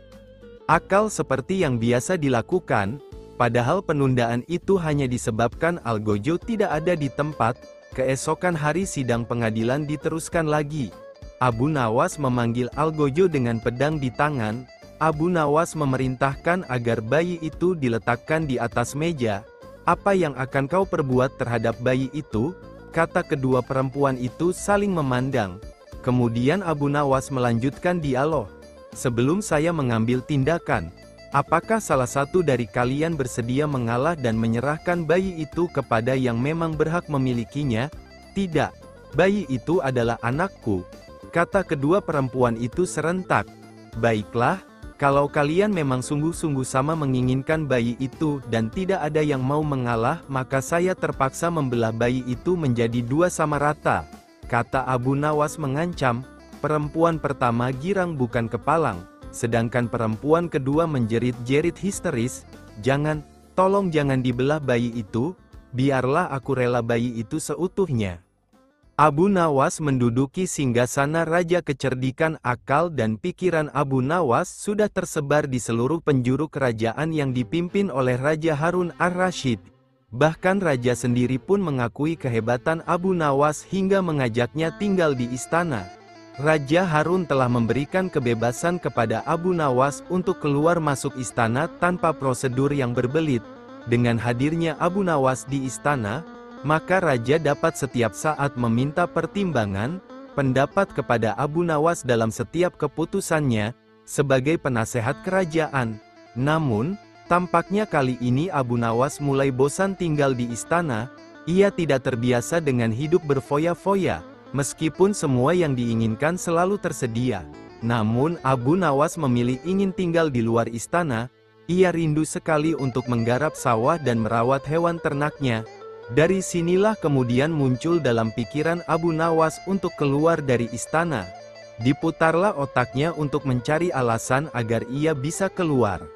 akal seperti yang biasa dilakukan, padahal penundaan itu hanya disebabkan Algojo tidak ada di tempat. Keesokan hari sidang pengadilan diteruskan lagi. Abu Nawas memanggil Algojo dengan pedang di tangan. Abu Nawas memerintahkan agar bayi itu diletakkan di atas meja. "Apa yang akan kau perbuat terhadap bayi itu?" kata kedua perempuan itu saling memandang. Kemudian Abu Nawas melanjutkan dialog. Sebelum saya mengambil tindakan, apakah salah satu dari kalian bersedia mengalah dan menyerahkan bayi itu kepada yang memang berhak memilikinya? Tidak. Bayi itu adalah anakku, kata kedua perempuan itu serentak. Baiklah, kalau kalian memang sungguh-sungguh sama menginginkan bayi itu dan tidak ada yang mau mengalah, maka saya terpaksa membelah bayi itu menjadi dua sama rata, kata Abu Nawas mengancam. Perempuan pertama girang bukan kepalang, sedangkan perempuan kedua menjerit-jerit histeris, "Jangan, tolong jangan dibelah bayi itu, biarlah aku rela bayi itu seutuhnya." Abu Nawas menduduki singgasana raja. Kecerdikan akal dan pikiran Abu Nawas sudah tersebar di seluruh penjuru kerajaan yang dipimpin oleh Raja Harun ar-Rasyid. Bahkan raja sendiri pun mengakui kehebatan Abu Nawas hingga mengajaknya tinggal di istana. Raja Harun telah memberikan kebebasan kepada Abu Nawas untuk keluar masuk istana tanpa prosedur yang berbelit. Dengan hadirnya Abu Nawas di istana, maka raja dapat setiap saat meminta pertimbangan, pendapat kepada Abu Nawas dalam setiap keputusannya, sebagai penasehat kerajaan. Namun, tampaknya kali ini Abu Nawas mulai bosan tinggal di istana. Ia tidak terbiasa dengan hidup berfoya-foya, meskipun semua yang diinginkan selalu tersedia. Namun Abu Nawas memilih ingin tinggal di luar istana. Ia rindu sekali untuk menggarap sawah dan merawat hewan ternaknya. Dari sinilah kemudian muncul dalam pikiran Abu Nawas untuk keluar dari istana. Diputarlah otaknya untuk mencari alasan agar ia bisa keluar.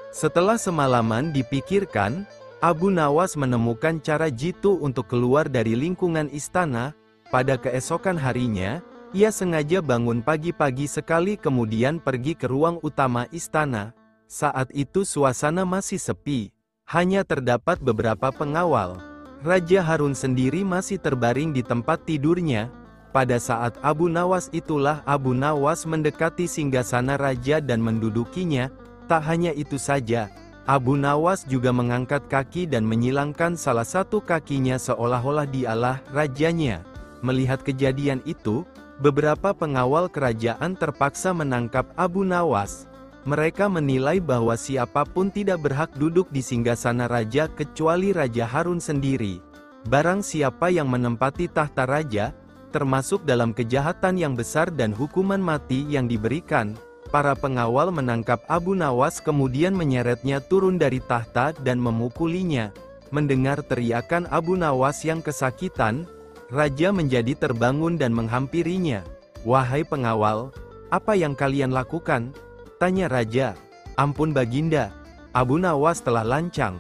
Setelah semalaman dipikirkan, Abu Nawas menemukan cara jitu untuk keluar dari lingkungan istana. Pada keesokan harinya, ia sengaja bangun pagi-pagi sekali kemudian pergi ke ruang utama istana. Saat itu suasana masih sepi, hanya terdapat beberapa pengawal. Raja Harun sendiri masih terbaring di tempat tidurnya. Pada saat Abu Nawas itulah Abu Nawas mendekati singgasana raja dan mendudukinya. Tak hanya itu saja, Abu Nawas juga mengangkat kaki dan menyilangkan salah satu kakinya seolah-olah dialah rajanya. Melihat kejadian itu, beberapa pengawal kerajaan terpaksa menangkap Abu Nawas. Mereka menilai bahwa siapapun tidak berhak duduk di singgasana raja kecuali Raja Harun sendiri. Barang siapa yang menempati tahta raja, termasuk dalam kejahatan yang besar dan hukuman mati yang diberikan. Para pengawal menangkap Abu Nawas kemudian menyeretnya turun dari tahta dan memukulinya. Mendengar teriakan Abu Nawas yang kesakitan, raja menjadi terbangun dan menghampirinya. "Wahai pengawal, apa yang kalian lakukan?" tanya raja. "Ampun Baginda, Abu Nawas telah lancang.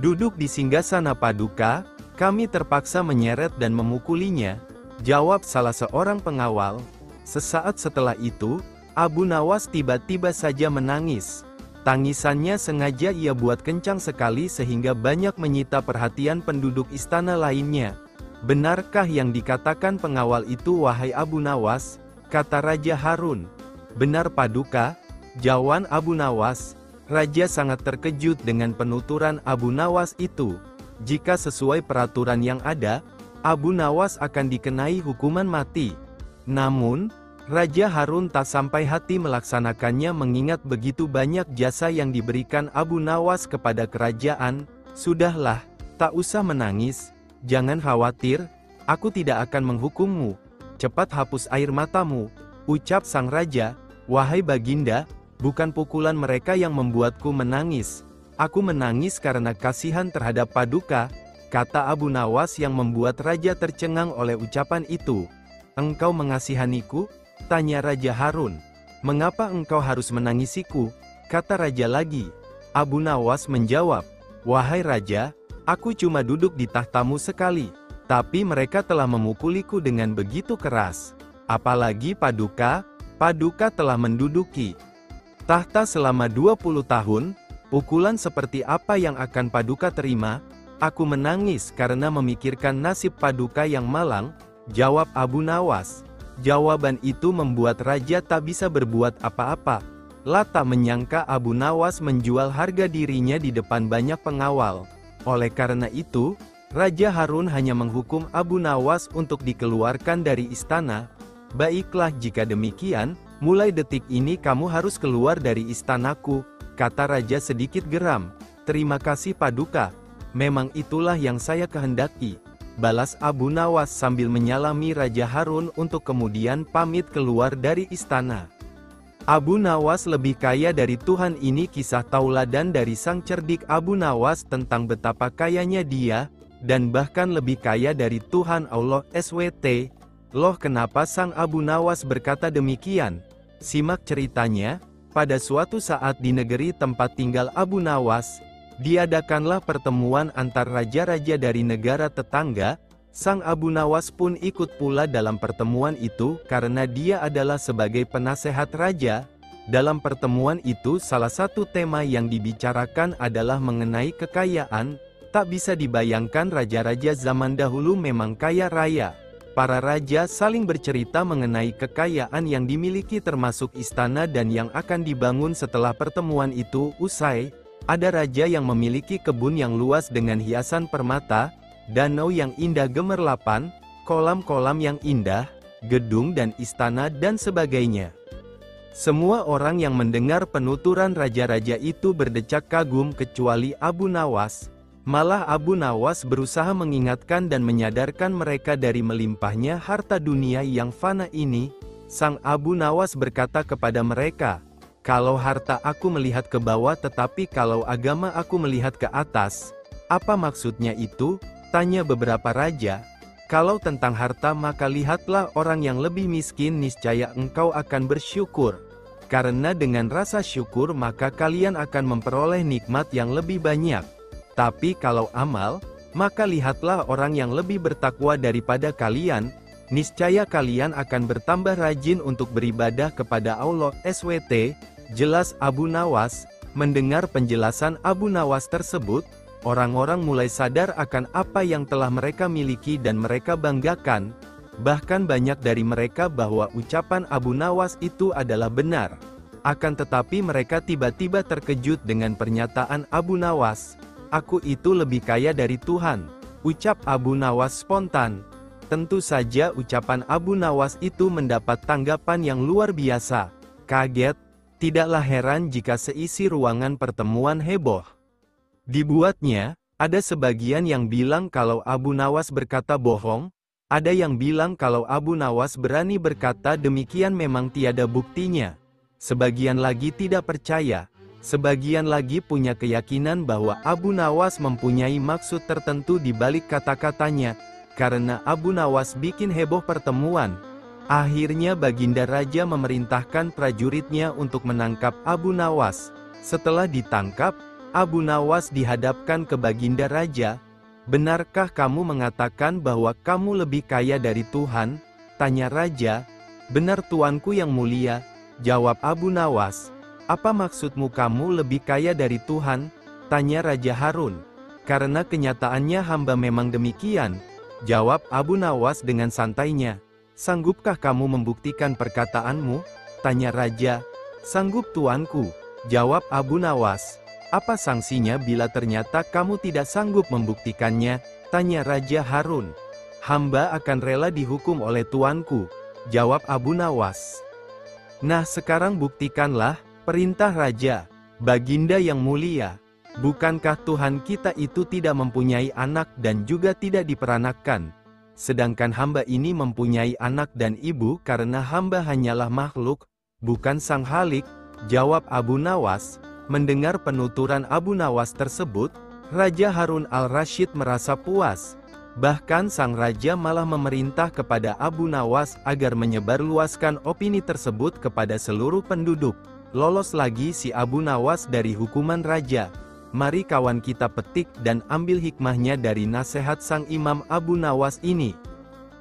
Duduk di singgasana paduka, kami terpaksa menyeret dan memukulinya," jawab salah seorang pengawal. Sesaat setelah itu, Abu Nawas tiba-tiba saja menangis. Tangisannya sengaja ia buat kencang sekali sehingga banyak menyita perhatian penduduk istana lainnya. "Benarkah yang dikatakan pengawal itu wahai Abu Nawas?" kata Raja Harun. "Benar paduka," jawab Abu Nawas. Raja sangat terkejut dengan penuturan Abu Nawas itu. Jika sesuai peraturan yang ada, Abu Nawas akan dikenai hukuman mati. Namun, Raja Harun tak sampai hati melaksanakannya mengingat begitu banyak jasa yang diberikan Abu Nawas kepada kerajaan. "Sudahlah, tak usah menangis, jangan khawatir, aku tidak akan menghukummu. Cepat hapus air matamu," ucap sang raja. "Wahai Baginda, bukan pukulan mereka yang membuatku menangis. Aku menangis karena kasihan terhadap paduka," kata Abu Nawas yang membuat raja tercengang oleh ucapan itu. "Engkau mengasihaniku?" tanya Raja Harun. "Mengapa engkau harus menangisiku?" kata raja lagi. Abu Nawas menjawab, "Wahai raja, aku cuma duduk di tahtamu sekali, tapi mereka telah memukuliku dengan begitu keras. Apalagi paduka telah menduduki tahta selama 20 tahun, pukulan seperti apa yang akan paduka terima?" "Aku menangis karena memikirkan nasib paduka yang malang," jawab Abu Nawas. Jawaban itu membuat raja tak bisa berbuat apa-apa. Tak menyangka Abu Nawas menjual harga dirinya di depan banyak pengawal. Oleh karena itu, Raja Harun hanya menghukum Abu Nawas untuk dikeluarkan dari istana. "Baiklah jika demikian, Mulai detik ini kamu harus keluar dari istanaku, kata raja sedikit geram. Terima kasih Paduka, memang itulah yang saya kehendaki, balas Abu Nawas sambil menyalami Raja Harun untuk kemudian pamit keluar dari istana. Abu Nawas lebih kaya dari Tuhan. Ini kisah tauladan dari sang cerdik Abu Nawas tentang betapa kayanya dia, dan bahkan lebih kaya dari Tuhan Allah SWT. Loh, kenapa sang Abu Nawas berkata demikian? Simak ceritanya. Pada suatu saat di negeri tempat tinggal Abu Nawas, diadakanlah pertemuan antar raja-raja dari negara tetangga. Sang Abu Nawas pun ikut pula dalam pertemuan itu karena dia adalah sebagai penasehat raja. Dalam pertemuan itu salah satu tema yang dibicarakan adalah mengenai kekayaan. Tak bisa dibayangkan raja-raja zaman dahulu memang kaya raya. Para raja saling bercerita mengenai kekayaan yang dimiliki termasuk istana dan yang akan dibangun setelah pertemuan itu usai. Ada raja yang memiliki kebun yang luas dengan hiasan permata, danau yang indah gemerlapan, kolam-kolam yang indah, gedung dan istana dan sebagainya. Semua orang yang mendengar penuturan raja-raja itu berdecak kagum kecuali Abu Nawas. Malah Abu Nawas berusaha mengingatkan dan menyadarkan mereka dari melimpahnya harta dunia yang fana ini. Sang Abu Nawas berkata kepada mereka, "Kalau harta aku melihat ke bawah tetapi kalau agama aku melihat ke atas." "Apa maksudnya itu?" tanya beberapa raja. "Kalau tentang harta maka lihatlah orang yang lebih miskin, niscaya engkau akan bersyukur. Karena dengan rasa syukur maka kalian akan memperoleh nikmat yang lebih banyak. Tapi kalau amal, maka lihatlah orang yang lebih bertakwa daripada kalian, niscaya kalian akan bertambah rajin untuk beribadah kepada Allah SWT." Jelas Abu Nawas. Mendengar penjelasan Abu Nawas tersebut, orang-orang mulai sadar akan apa yang telah mereka miliki dan mereka banggakan. Bahkan banyak dari mereka bahwa ucapan Abu Nawas itu adalah benar. Akan tetapi mereka tiba-tiba terkejut dengan pernyataan Abu Nawas. "Aku itu lebih kaya dari Tuhan," ucap Abu Nawas spontan. Tentu saja ucapan Abu Nawas itu mendapat tanggapan yang luar biasa. Kaget. Tidaklah heran jika seisi ruangan pertemuan heboh. Dibuatnya, ada sebagian yang bilang kalau Abu Nawas berkata bohong, ada yang bilang kalau Abu Nawas berani berkata demikian memang tiada buktinya. Sebagian lagi tidak percaya, sebagian lagi punya keyakinan bahwa Abu Nawas mempunyai maksud tertentu di balik kata-katanya, karena Abu Nawas bikin heboh pertemuan. Akhirnya Baginda Raja memerintahkan prajuritnya untuk menangkap Abu Nawas. Setelah ditangkap, Abu Nawas dihadapkan ke Baginda Raja. "Benarkah kamu mengatakan bahwa kamu lebih kaya dari Tuhan?" tanya Raja. "Benar Tuanku yang mulia," jawab Abu Nawas. "Apa maksudmu kamu lebih kaya dari Tuhan?" tanya Raja Harun. "Karena kenyataannya hamba memang demikian," jawab Abu Nawas dengan santainya. "Sanggupkah kamu membuktikan perkataanmu?" tanya Raja. "Sanggup Tuanku," jawab Abu Nawas. "Apa sanksinya bila ternyata kamu tidak sanggup membuktikannya?" tanya Raja Harun. "Hamba akan rela dihukum oleh Tuanku," jawab Abu Nawas. "Nah sekarang buktikanlah," perintah Raja. "Baginda yang mulia, bukankah Tuhan kita itu tidak mempunyai anak dan juga tidak diperanakkan? Sedangkan hamba ini mempunyai anak dan ibu karena hamba hanyalah makhluk, bukan sang Khalik," jawab Abu Nawas. Mendengar penuturan Abu Nawas tersebut, Raja Harun al-Rasyid merasa puas. Bahkan sang raja malah memerintah kepada Abu Nawas agar menyebarluaskan opini tersebut kepada seluruh penduduk. Lolos lagi si Abu Nawas dari hukuman raja. Mari kawan kita petik dan ambil hikmahnya dari nasihat sang Imam Abu Nawas ini.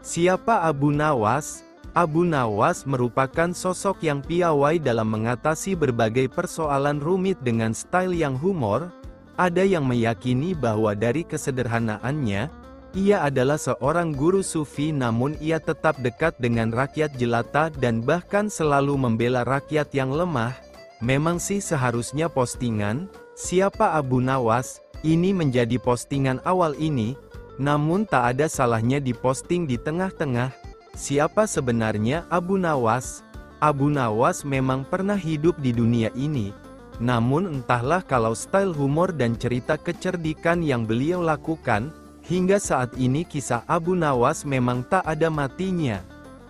Siapa Abu Nawas? Abu Nawas merupakan sosok yang piawai dalam mengatasi berbagai persoalan rumit dengan style yang humor. Ada yang meyakini bahwa dari kesederhanaannya, ia adalah seorang guru sufi namun ia tetap dekat dengan rakyat jelata dan bahkan selalu membela rakyat yang lemah. Memang sih seharusnya postingan "Siapa Abu Nawas?" ini menjadi postingan awal ini, namun tak ada salahnya diposting di tengah-tengah. Siapa sebenarnya Abu Nawas? Abu Nawas memang pernah hidup di dunia ini, namun entahlah kalau style humor dan cerita kecerdikan yang beliau lakukan, hingga saat ini kisah Abu Nawas memang tak ada matinya.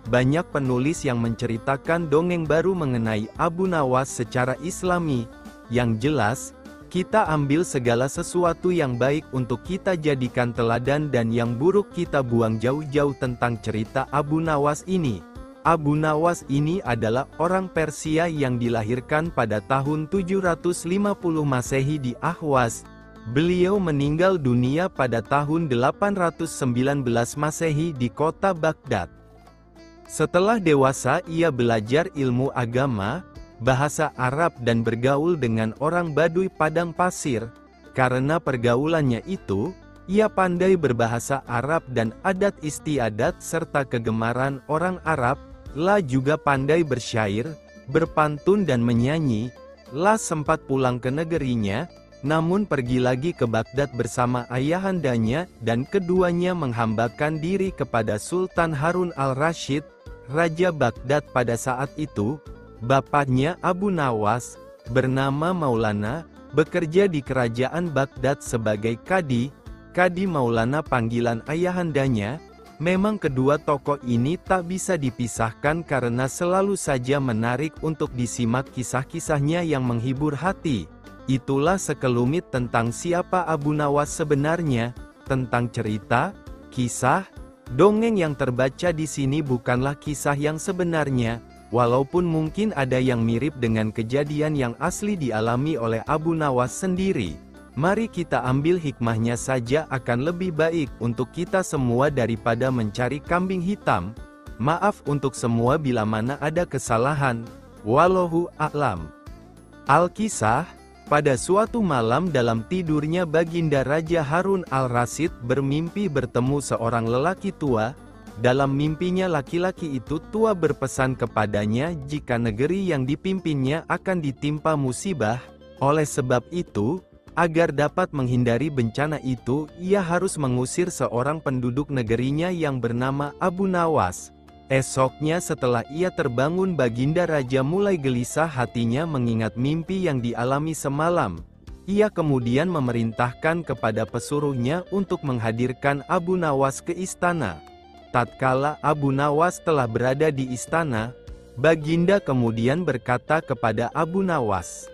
Banyak penulis yang menceritakan dongeng baru mengenai Abu Nawas secara Islami. Yang jelas, kita ambil segala sesuatu yang baik untuk kita jadikan teladan dan yang buruk kita buang jauh-jauh tentang cerita Abu Nawas ini. Abu Nawas ini adalah orang Persia yang dilahirkan pada tahun 750 Masehi di Ahwas. Beliau meninggal dunia pada tahun 819 Masehi di kota Baghdad. Setelah dewasa ia belajar ilmu agama, bahasa Arab dan bergaul dengan orang Baduy padang pasir. Karena pergaulannya itu, ia pandai berbahasa Arab dan adat istiadat serta kegemaran orang Arab. La juga pandai bersyair, berpantun dan menyanyi. La sempat pulang ke negerinya, namun pergi lagi ke Baghdad bersama ayahandanya dan keduanya menghambakan diri kepada Sultan Harun al-Rasyid, Raja Baghdad pada saat itu. Bapaknya Abu Nawas, bernama Maulana, bekerja di kerajaan Baghdad sebagai kadi. Kadi Maulana panggilan ayahandanya. Memang kedua tokoh ini tak bisa dipisahkan karena selalu saja menarik untuk disimak kisah-kisahnya yang menghibur hati. Itulah sekelumit tentang siapa Abu Nawas sebenarnya, tentang cerita, kisah, dongeng yang terbaca di sini bukanlah kisah yang sebenarnya. Walaupun mungkin ada yang mirip dengan kejadian yang asli dialami oleh Abu Nawas sendiri. Mari kita ambil hikmahnya saja, akan lebih baik untuk kita semua daripada mencari kambing hitam. Maaf untuk semua bila mana ada kesalahan. Wallahu a'lam. Al-Kisah, pada suatu malam dalam tidurnya Baginda Raja Harun al-Rasyid bermimpi bertemu seorang lelaki tua. Dalam mimpinya laki-laki itu tua berpesan kepadanya jika negeri yang dipimpinnya akan ditimpa musibah. Oleh sebab itu, agar dapat menghindari bencana itu, ia harus mengusir seorang penduduk negerinya yang bernama Abu Nawas. Esoknya setelah ia terbangun Baginda Raja mulai gelisah hatinya mengingat mimpi yang dialami semalam. Ia kemudian memerintahkan kepada pesuruhnya untuk menghadirkan Abu Nawas ke istana. Tatkala Abu Nawas telah berada di istana, Baginda kemudian berkata kepada Abu Nawas,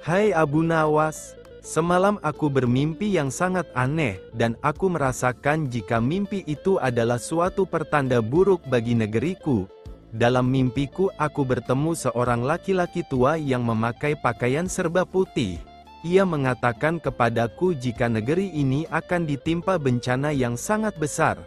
"Hai Abu Nawas, semalam aku bermimpi yang sangat aneh, dan aku merasakan jika mimpi itu adalah suatu pertanda buruk bagi negeriku. Dalam mimpiku aku bertemu seorang laki-laki tua yang memakai pakaian serba putih. Ia mengatakan kepadaku jika negeri ini akan ditimpa bencana yang sangat besar.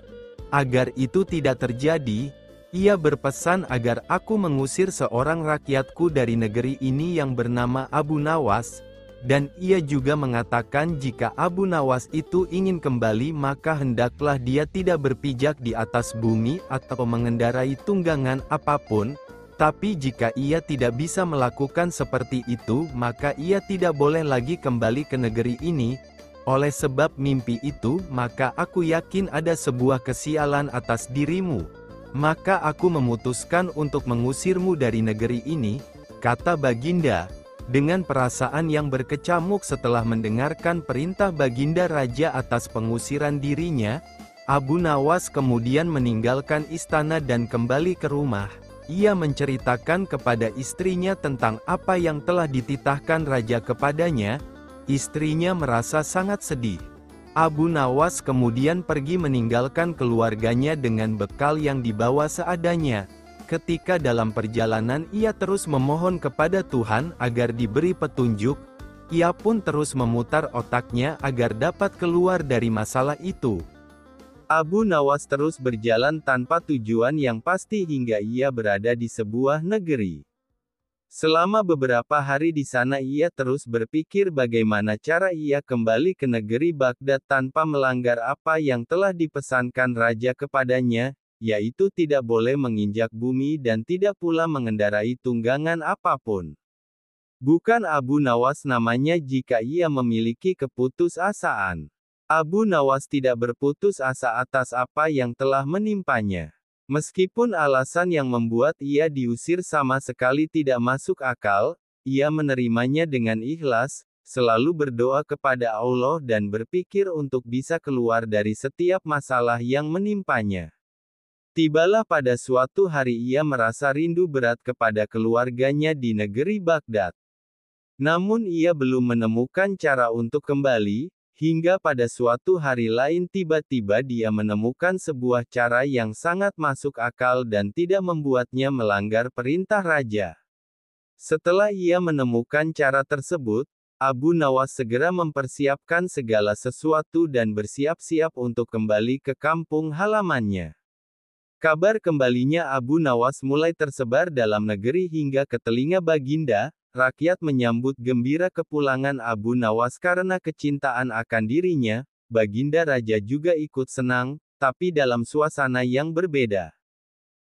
Agar itu tidak terjadi, ia berpesan agar aku mengusir seorang rakyatku dari negeri ini yang bernama Abu Nawas. Dan ia juga mengatakan jika Abu Nawas itu ingin kembali maka hendaklah dia tidak berpijak di atas bumi atau mengendarai tunggangan apapun, tapi jika ia tidak bisa melakukan seperti itu maka ia tidak boleh lagi kembali ke negeri ini. Oleh sebab mimpi itu maka aku yakin ada sebuah kesialan atas dirimu. Maka aku memutuskan untuk mengusirmu dari negeri ini," kata Baginda. Dengan perasaan yang berkecamuk setelah mendengarkan perintah Baginda Raja atas pengusiran dirinya, Abu Nawas kemudian meninggalkan istana dan kembali ke rumah. Ia menceritakan kepada istrinya tentang apa yang telah dititahkan Raja kepadanya. Istrinya merasa sangat sedih. Abu Nawas kemudian pergi meninggalkan keluarganya dengan bekal yang dibawa seadanya. Ketika dalam perjalanan ia terus memohon kepada Tuhan agar diberi petunjuk, ia pun terus memutar otaknya agar dapat keluar dari masalah itu. Abu Nawas terus berjalan tanpa tujuan yang pasti hingga ia berada di sebuah negeri. Selama beberapa hari di sana ia terus berpikir bagaimana cara ia kembali ke negeri Baghdad tanpa melanggar apa yang telah dipesankan Raja kepadanya, yaitu tidak boleh menginjak bumi dan tidak pula mengendarai tunggangan apapun. Bukan Abu Nawas namanya jika ia memiliki keputusasaan. Abu Nawas tidak berputus asa atas apa yang telah menimpanya. Meskipun alasan yang membuat ia diusir sama sekali tidak masuk akal, ia menerimanya dengan ikhlas, selalu berdoa kepada Allah dan berpikir untuk bisa keluar dari setiap masalah yang menimpanya. Tibalah pada suatu hari ia merasa rindu berat kepada keluarganya di negeri Baghdad. Namun ia belum menemukan cara untuk kembali, hingga pada suatu hari lain tiba-tiba dia menemukan sebuah cara yang sangat masuk akal dan tidak membuatnya melanggar perintah raja. Setelah ia menemukan cara tersebut, Abu Nawas segera mempersiapkan segala sesuatu dan bersiap-siap untuk kembali ke kampung halamannya. Kabar kembalinya Abu Nawas mulai tersebar dalam negeri hingga ke telinga Baginda. Rakyat menyambut gembira kepulangan Abu Nawas karena kecintaan akan dirinya. Baginda Raja juga ikut senang, tapi dalam suasana yang berbeda.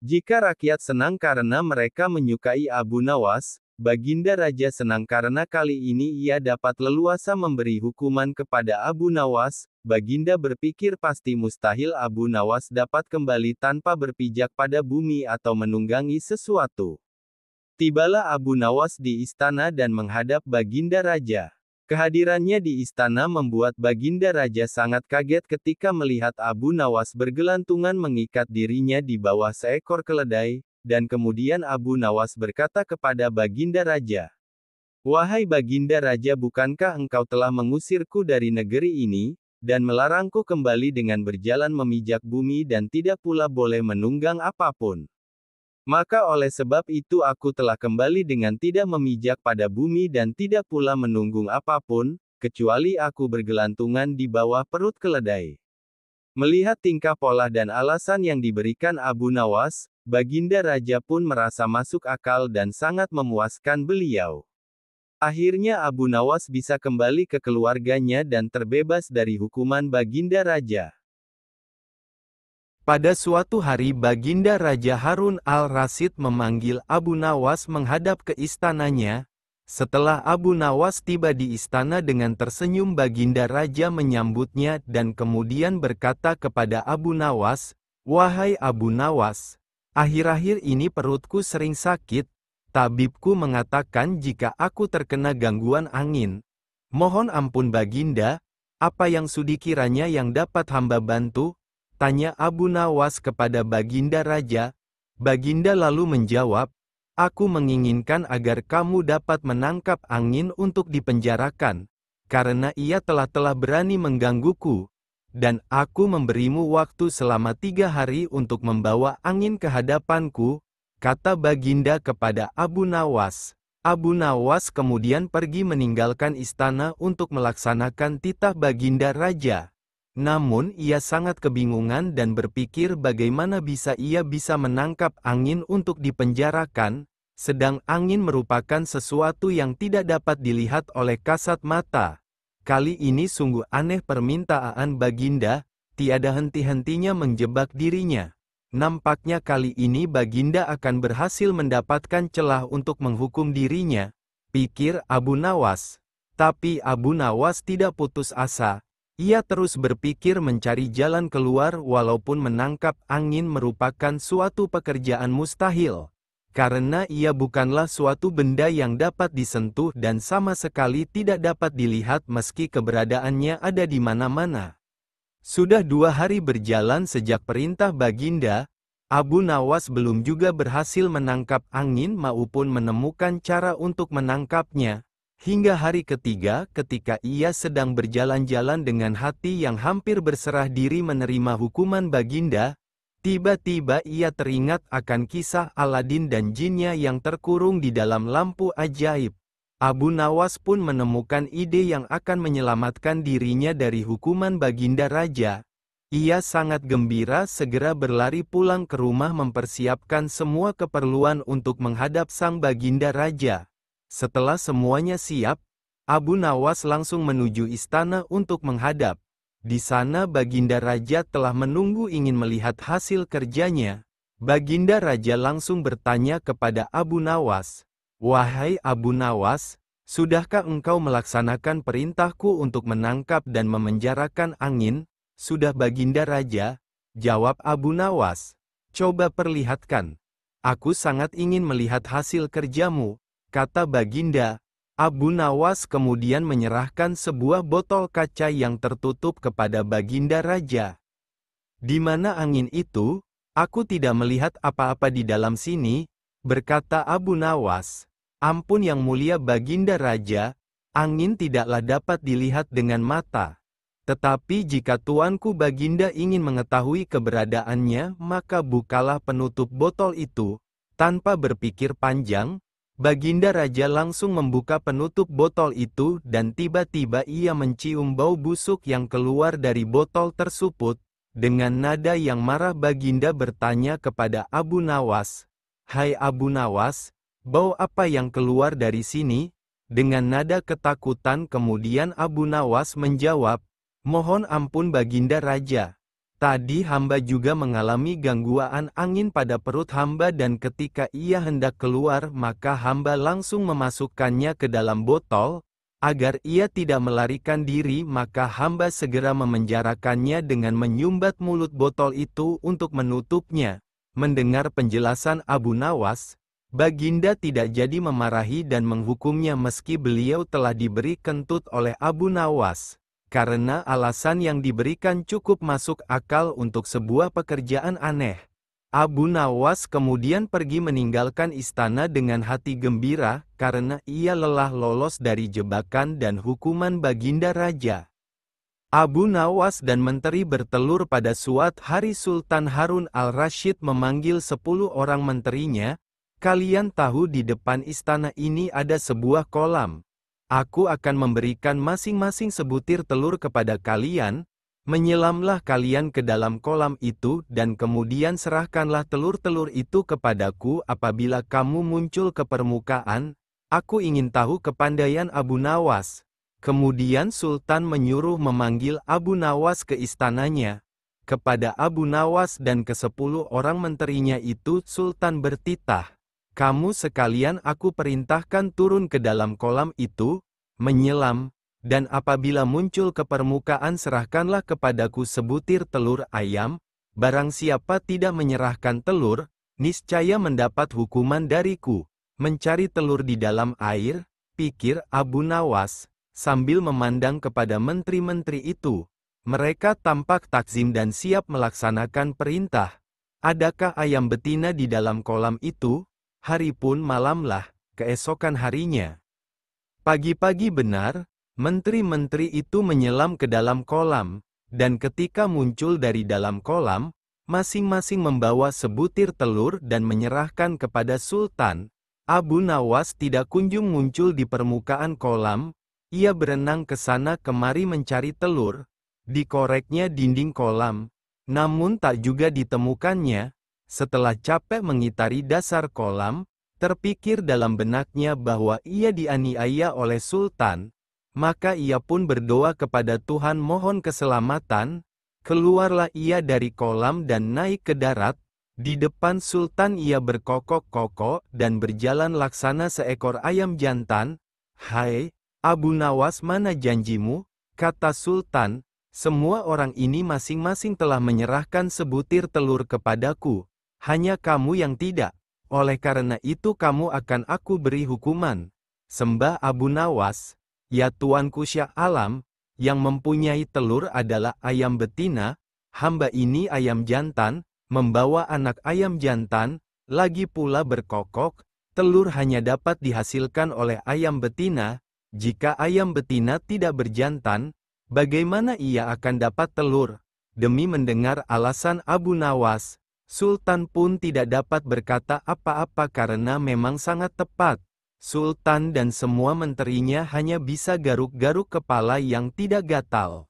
Jika rakyat senang karena mereka menyukai Abu Nawas, Baginda Raja senang karena kali ini ia dapat leluasa memberi hukuman kepada Abu Nawas. Baginda berpikir pasti mustahil Abu Nawas dapat kembali tanpa berpijak pada bumi atau menunggangi sesuatu. Tibalah Abu Nawas di istana dan menghadap Baginda Raja. Kehadirannya di istana membuat Baginda Raja sangat kaget ketika melihat Abu Nawas bergelantungan mengikat dirinya di bawah seekor keledai, dan kemudian Abu Nawas berkata kepada Baginda Raja, "Wahai Baginda Raja, bukankah engkau telah mengusirku dari negeri ini, dan melarangku kembali dengan berjalan memijak bumi dan tidak pula boleh menunggang apapun? Maka oleh sebab itu aku telah kembali dengan tidak memijak pada bumi dan tidak pula menunggung apapun, kecuali aku bergelantungan di bawah perut keledai." Melihat tingkah pola dan alasan yang diberikan Abu Nawas, Baginda Raja pun merasa masuk akal dan sangat memuaskan beliau. Akhirnya Abu Nawas bisa kembali ke keluarganya dan terbebas dari hukuman Baginda Raja. Pada suatu hari Baginda Raja Harun al-Rasyid memanggil Abu Nawas menghadap ke istananya. Setelah Abu Nawas tiba di istana dengan tersenyum, Baginda Raja menyambutnya dan kemudian berkata kepada Abu Nawas, "Wahai Abu Nawas, akhir-akhir ini perutku sering sakit. Tabibku mengatakan jika aku terkena gangguan angin. Mohon ampun Baginda, apa yang sudi kiranya yang dapat hamba bantu?" tanya Abu Nawas kepada Baginda Raja. Baginda lalu menjawab, "Aku menginginkan agar kamu dapat menangkap angin untuk dipenjarakan, karena ia telah berani menggangguku, dan aku memberimu waktu selama 3 hari untuk membawa angin ke hadapanku," kata Baginda kepada Abu Nawas. Abu Nawas kemudian pergi meninggalkan istana untuk melaksanakan titah Baginda Raja. Namun ia sangat kebingungan dan berpikir bagaimana ia bisa menangkap angin untuk dipenjarakan, sedang angin merupakan sesuatu yang tidak dapat dilihat oleh kasat mata. Kali ini sungguh aneh permintaan Baginda, tiada henti-hentinya menjebak dirinya. Nampaknya kali ini Baginda akan berhasil mendapatkan celah untuk menghukum dirinya, pikir Abu Nawas. Tapi Abu Nawas tidak putus asa. Ia terus berpikir mencari jalan keluar walaupun menangkap angin merupakan suatu pekerjaan mustahil. Karena ia bukanlah suatu benda yang dapat disentuh dan sama sekali tidak dapat dilihat meski keberadaannya ada di mana-mana. Sudah 2 hari berjalan sejak perintah Baginda, Abu Nawas belum juga berhasil menangkap angin maupun menemukan cara untuk menangkapnya. Hingga hari ketiga ketika ia sedang berjalan-jalan dengan hati yang hampir berserah diri menerima hukuman Baginda, tiba-tiba ia teringat akan kisah Aladin dan jinnya yang terkurung di dalam lampu ajaib. Abu Nawas pun menemukan ide yang akan menyelamatkan dirinya dari hukuman Baginda Raja. Ia sangat gembira segera berlari pulang ke rumah mempersiapkan semua keperluan untuk menghadap sang Baginda Raja. Setelah semuanya siap, Abu Nawas langsung menuju istana untuk menghadap. Di sana Baginda Raja telah menunggu ingin melihat hasil kerjanya. Baginda Raja langsung bertanya kepada Abu Nawas, "Wahai Abu Nawas, sudahkah engkau melaksanakan perintahku untuk menangkap dan memenjarakan angin?" "Sudah Baginda Raja," jawab Abu Nawas. Coba perlihatkan. Aku sangat ingin melihat hasil kerjamu, kata Baginda. Abu Nawas kemudian menyerahkan sebuah botol kaca yang tertutup kepada Baginda Raja. Di mana angin itu? Aku tidak melihat apa-apa di dalam sini, berkata Abu Nawas. Ampun yang mulia Baginda Raja, angin tidaklah dapat dilihat dengan mata. Tetapi jika tuanku Baginda ingin mengetahui keberadaannya, maka bukalah penutup botol itu. Tanpa berpikir panjang, Baginda Raja langsung membuka penutup botol itu dan tiba-tiba ia mencium bau busuk yang keluar dari botol tersebut. Dengan nada yang marah Baginda bertanya kepada Abu Nawas, "Hai Abu Nawas, bau apa yang keluar dari sini?" Dengan nada ketakutan kemudian Abu Nawas menjawab, "Mohon ampun Baginda Raja. Tadi hamba juga mengalami gangguan angin pada perut hamba dan ketika ia hendak keluar maka hamba langsung memasukkannya ke dalam botol. Agar ia tidak melarikan diri maka hamba segera memenjarakannya dengan menyumbat mulut botol itu untuk menutupnya." Mendengar penjelasan Abu Nawas, Baginda tidak jadi memarahi dan menghukumnya meski beliau telah diberi kentut oleh Abu Nawas. Karena alasan yang diberikan cukup masuk akal untuk sebuah pekerjaan aneh. Abu Nawas kemudian pergi meninggalkan istana dengan hati gembira, karena ia lelah lolos dari jebakan dan hukuman Baginda Raja. Abu Nawas dan menteri bertelur pada suatu hari Sultan Harun al-Rasyid memanggil 10 orang menterinya, "Kalian tahu di depan istana ini ada sebuah kolam. Aku akan memberikan masing-masing sebutir telur kepada kalian, menyelamlah kalian ke dalam kolam itu dan kemudian serahkanlah telur-telur itu kepadaku apabila kamu muncul ke permukaan, aku ingin tahu kepandaian Abu Nawas." Kemudian Sultan menyuruh memanggil Abu Nawas ke istananya. Kepada Abu Nawas dan ke-10 orang menterinya itu Sultan bertitah, "Kamu sekalian aku perintahkan turun ke dalam kolam itu, menyelam, dan apabila muncul ke permukaan serahkanlah kepadaku sebutir telur ayam, barang siapa tidak menyerahkan telur, niscaya mendapat hukuman dariku." "Mencari telur di dalam air," pikir Abu Nawas, sambil memandang kepada menteri-menteri itu. Mereka tampak takzim dan siap melaksanakan perintah. "Adakah ayam betina di dalam kolam itu?" Hari pun malamlah, keesokan harinya. Pagi-pagi benar, menteri-menteri itu menyelam ke dalam kolam, dan ketika muncul dari dalam kolam, masing-masing membawa sebutir telur dan menyerahkan kepada Sultan. Abu Nawas tidak kunjung muncul di permukaan kolam, ia berenang ke sana kemari mencari telur, dikoreknya dinding kolam, namun tak juga ditemukannya. Setelah capek mengitari dasar kolam, terpikir dalam benaknya bahwa ia dianiaya oleh Sultan, maka ia pun berdoa kepada Tuhan mohon keselamatan. Keluarlah ia dari kolam dan naik ke darat. Di depan Sultan ia berkokok-kokok dan berjalan laksana seekor ayam jantan. "Hai, Abu Nawas, mana janjimu?" kata Sultan. "Semua orang ini masing-masing telah menyerahkan sebutir telur kepadaku. Hanya kamu yang tidak. Oleh karena itu kamu akan aku beri hukuman." Sembah Abu Nawas, "Ya Tuanku Syah Alam, yang mempunyai telur adalah ayam betina, hamba ini ayam jantan, membawa anak ayam jantan, lagi pula berkokok, telur hanya dapat dihasilkan oleh ayam betina. Jika ayam betina tidak berjantan, bagaimana ia akan dapat telur?" Demi mendengar alasan Abu Nawas, Sultan pun tidak dapat berkata apa-apa karena memang sangat tepat. Sultan dan semua menterinya hanya bisa garuk-garuk kepala yang tidak gatal.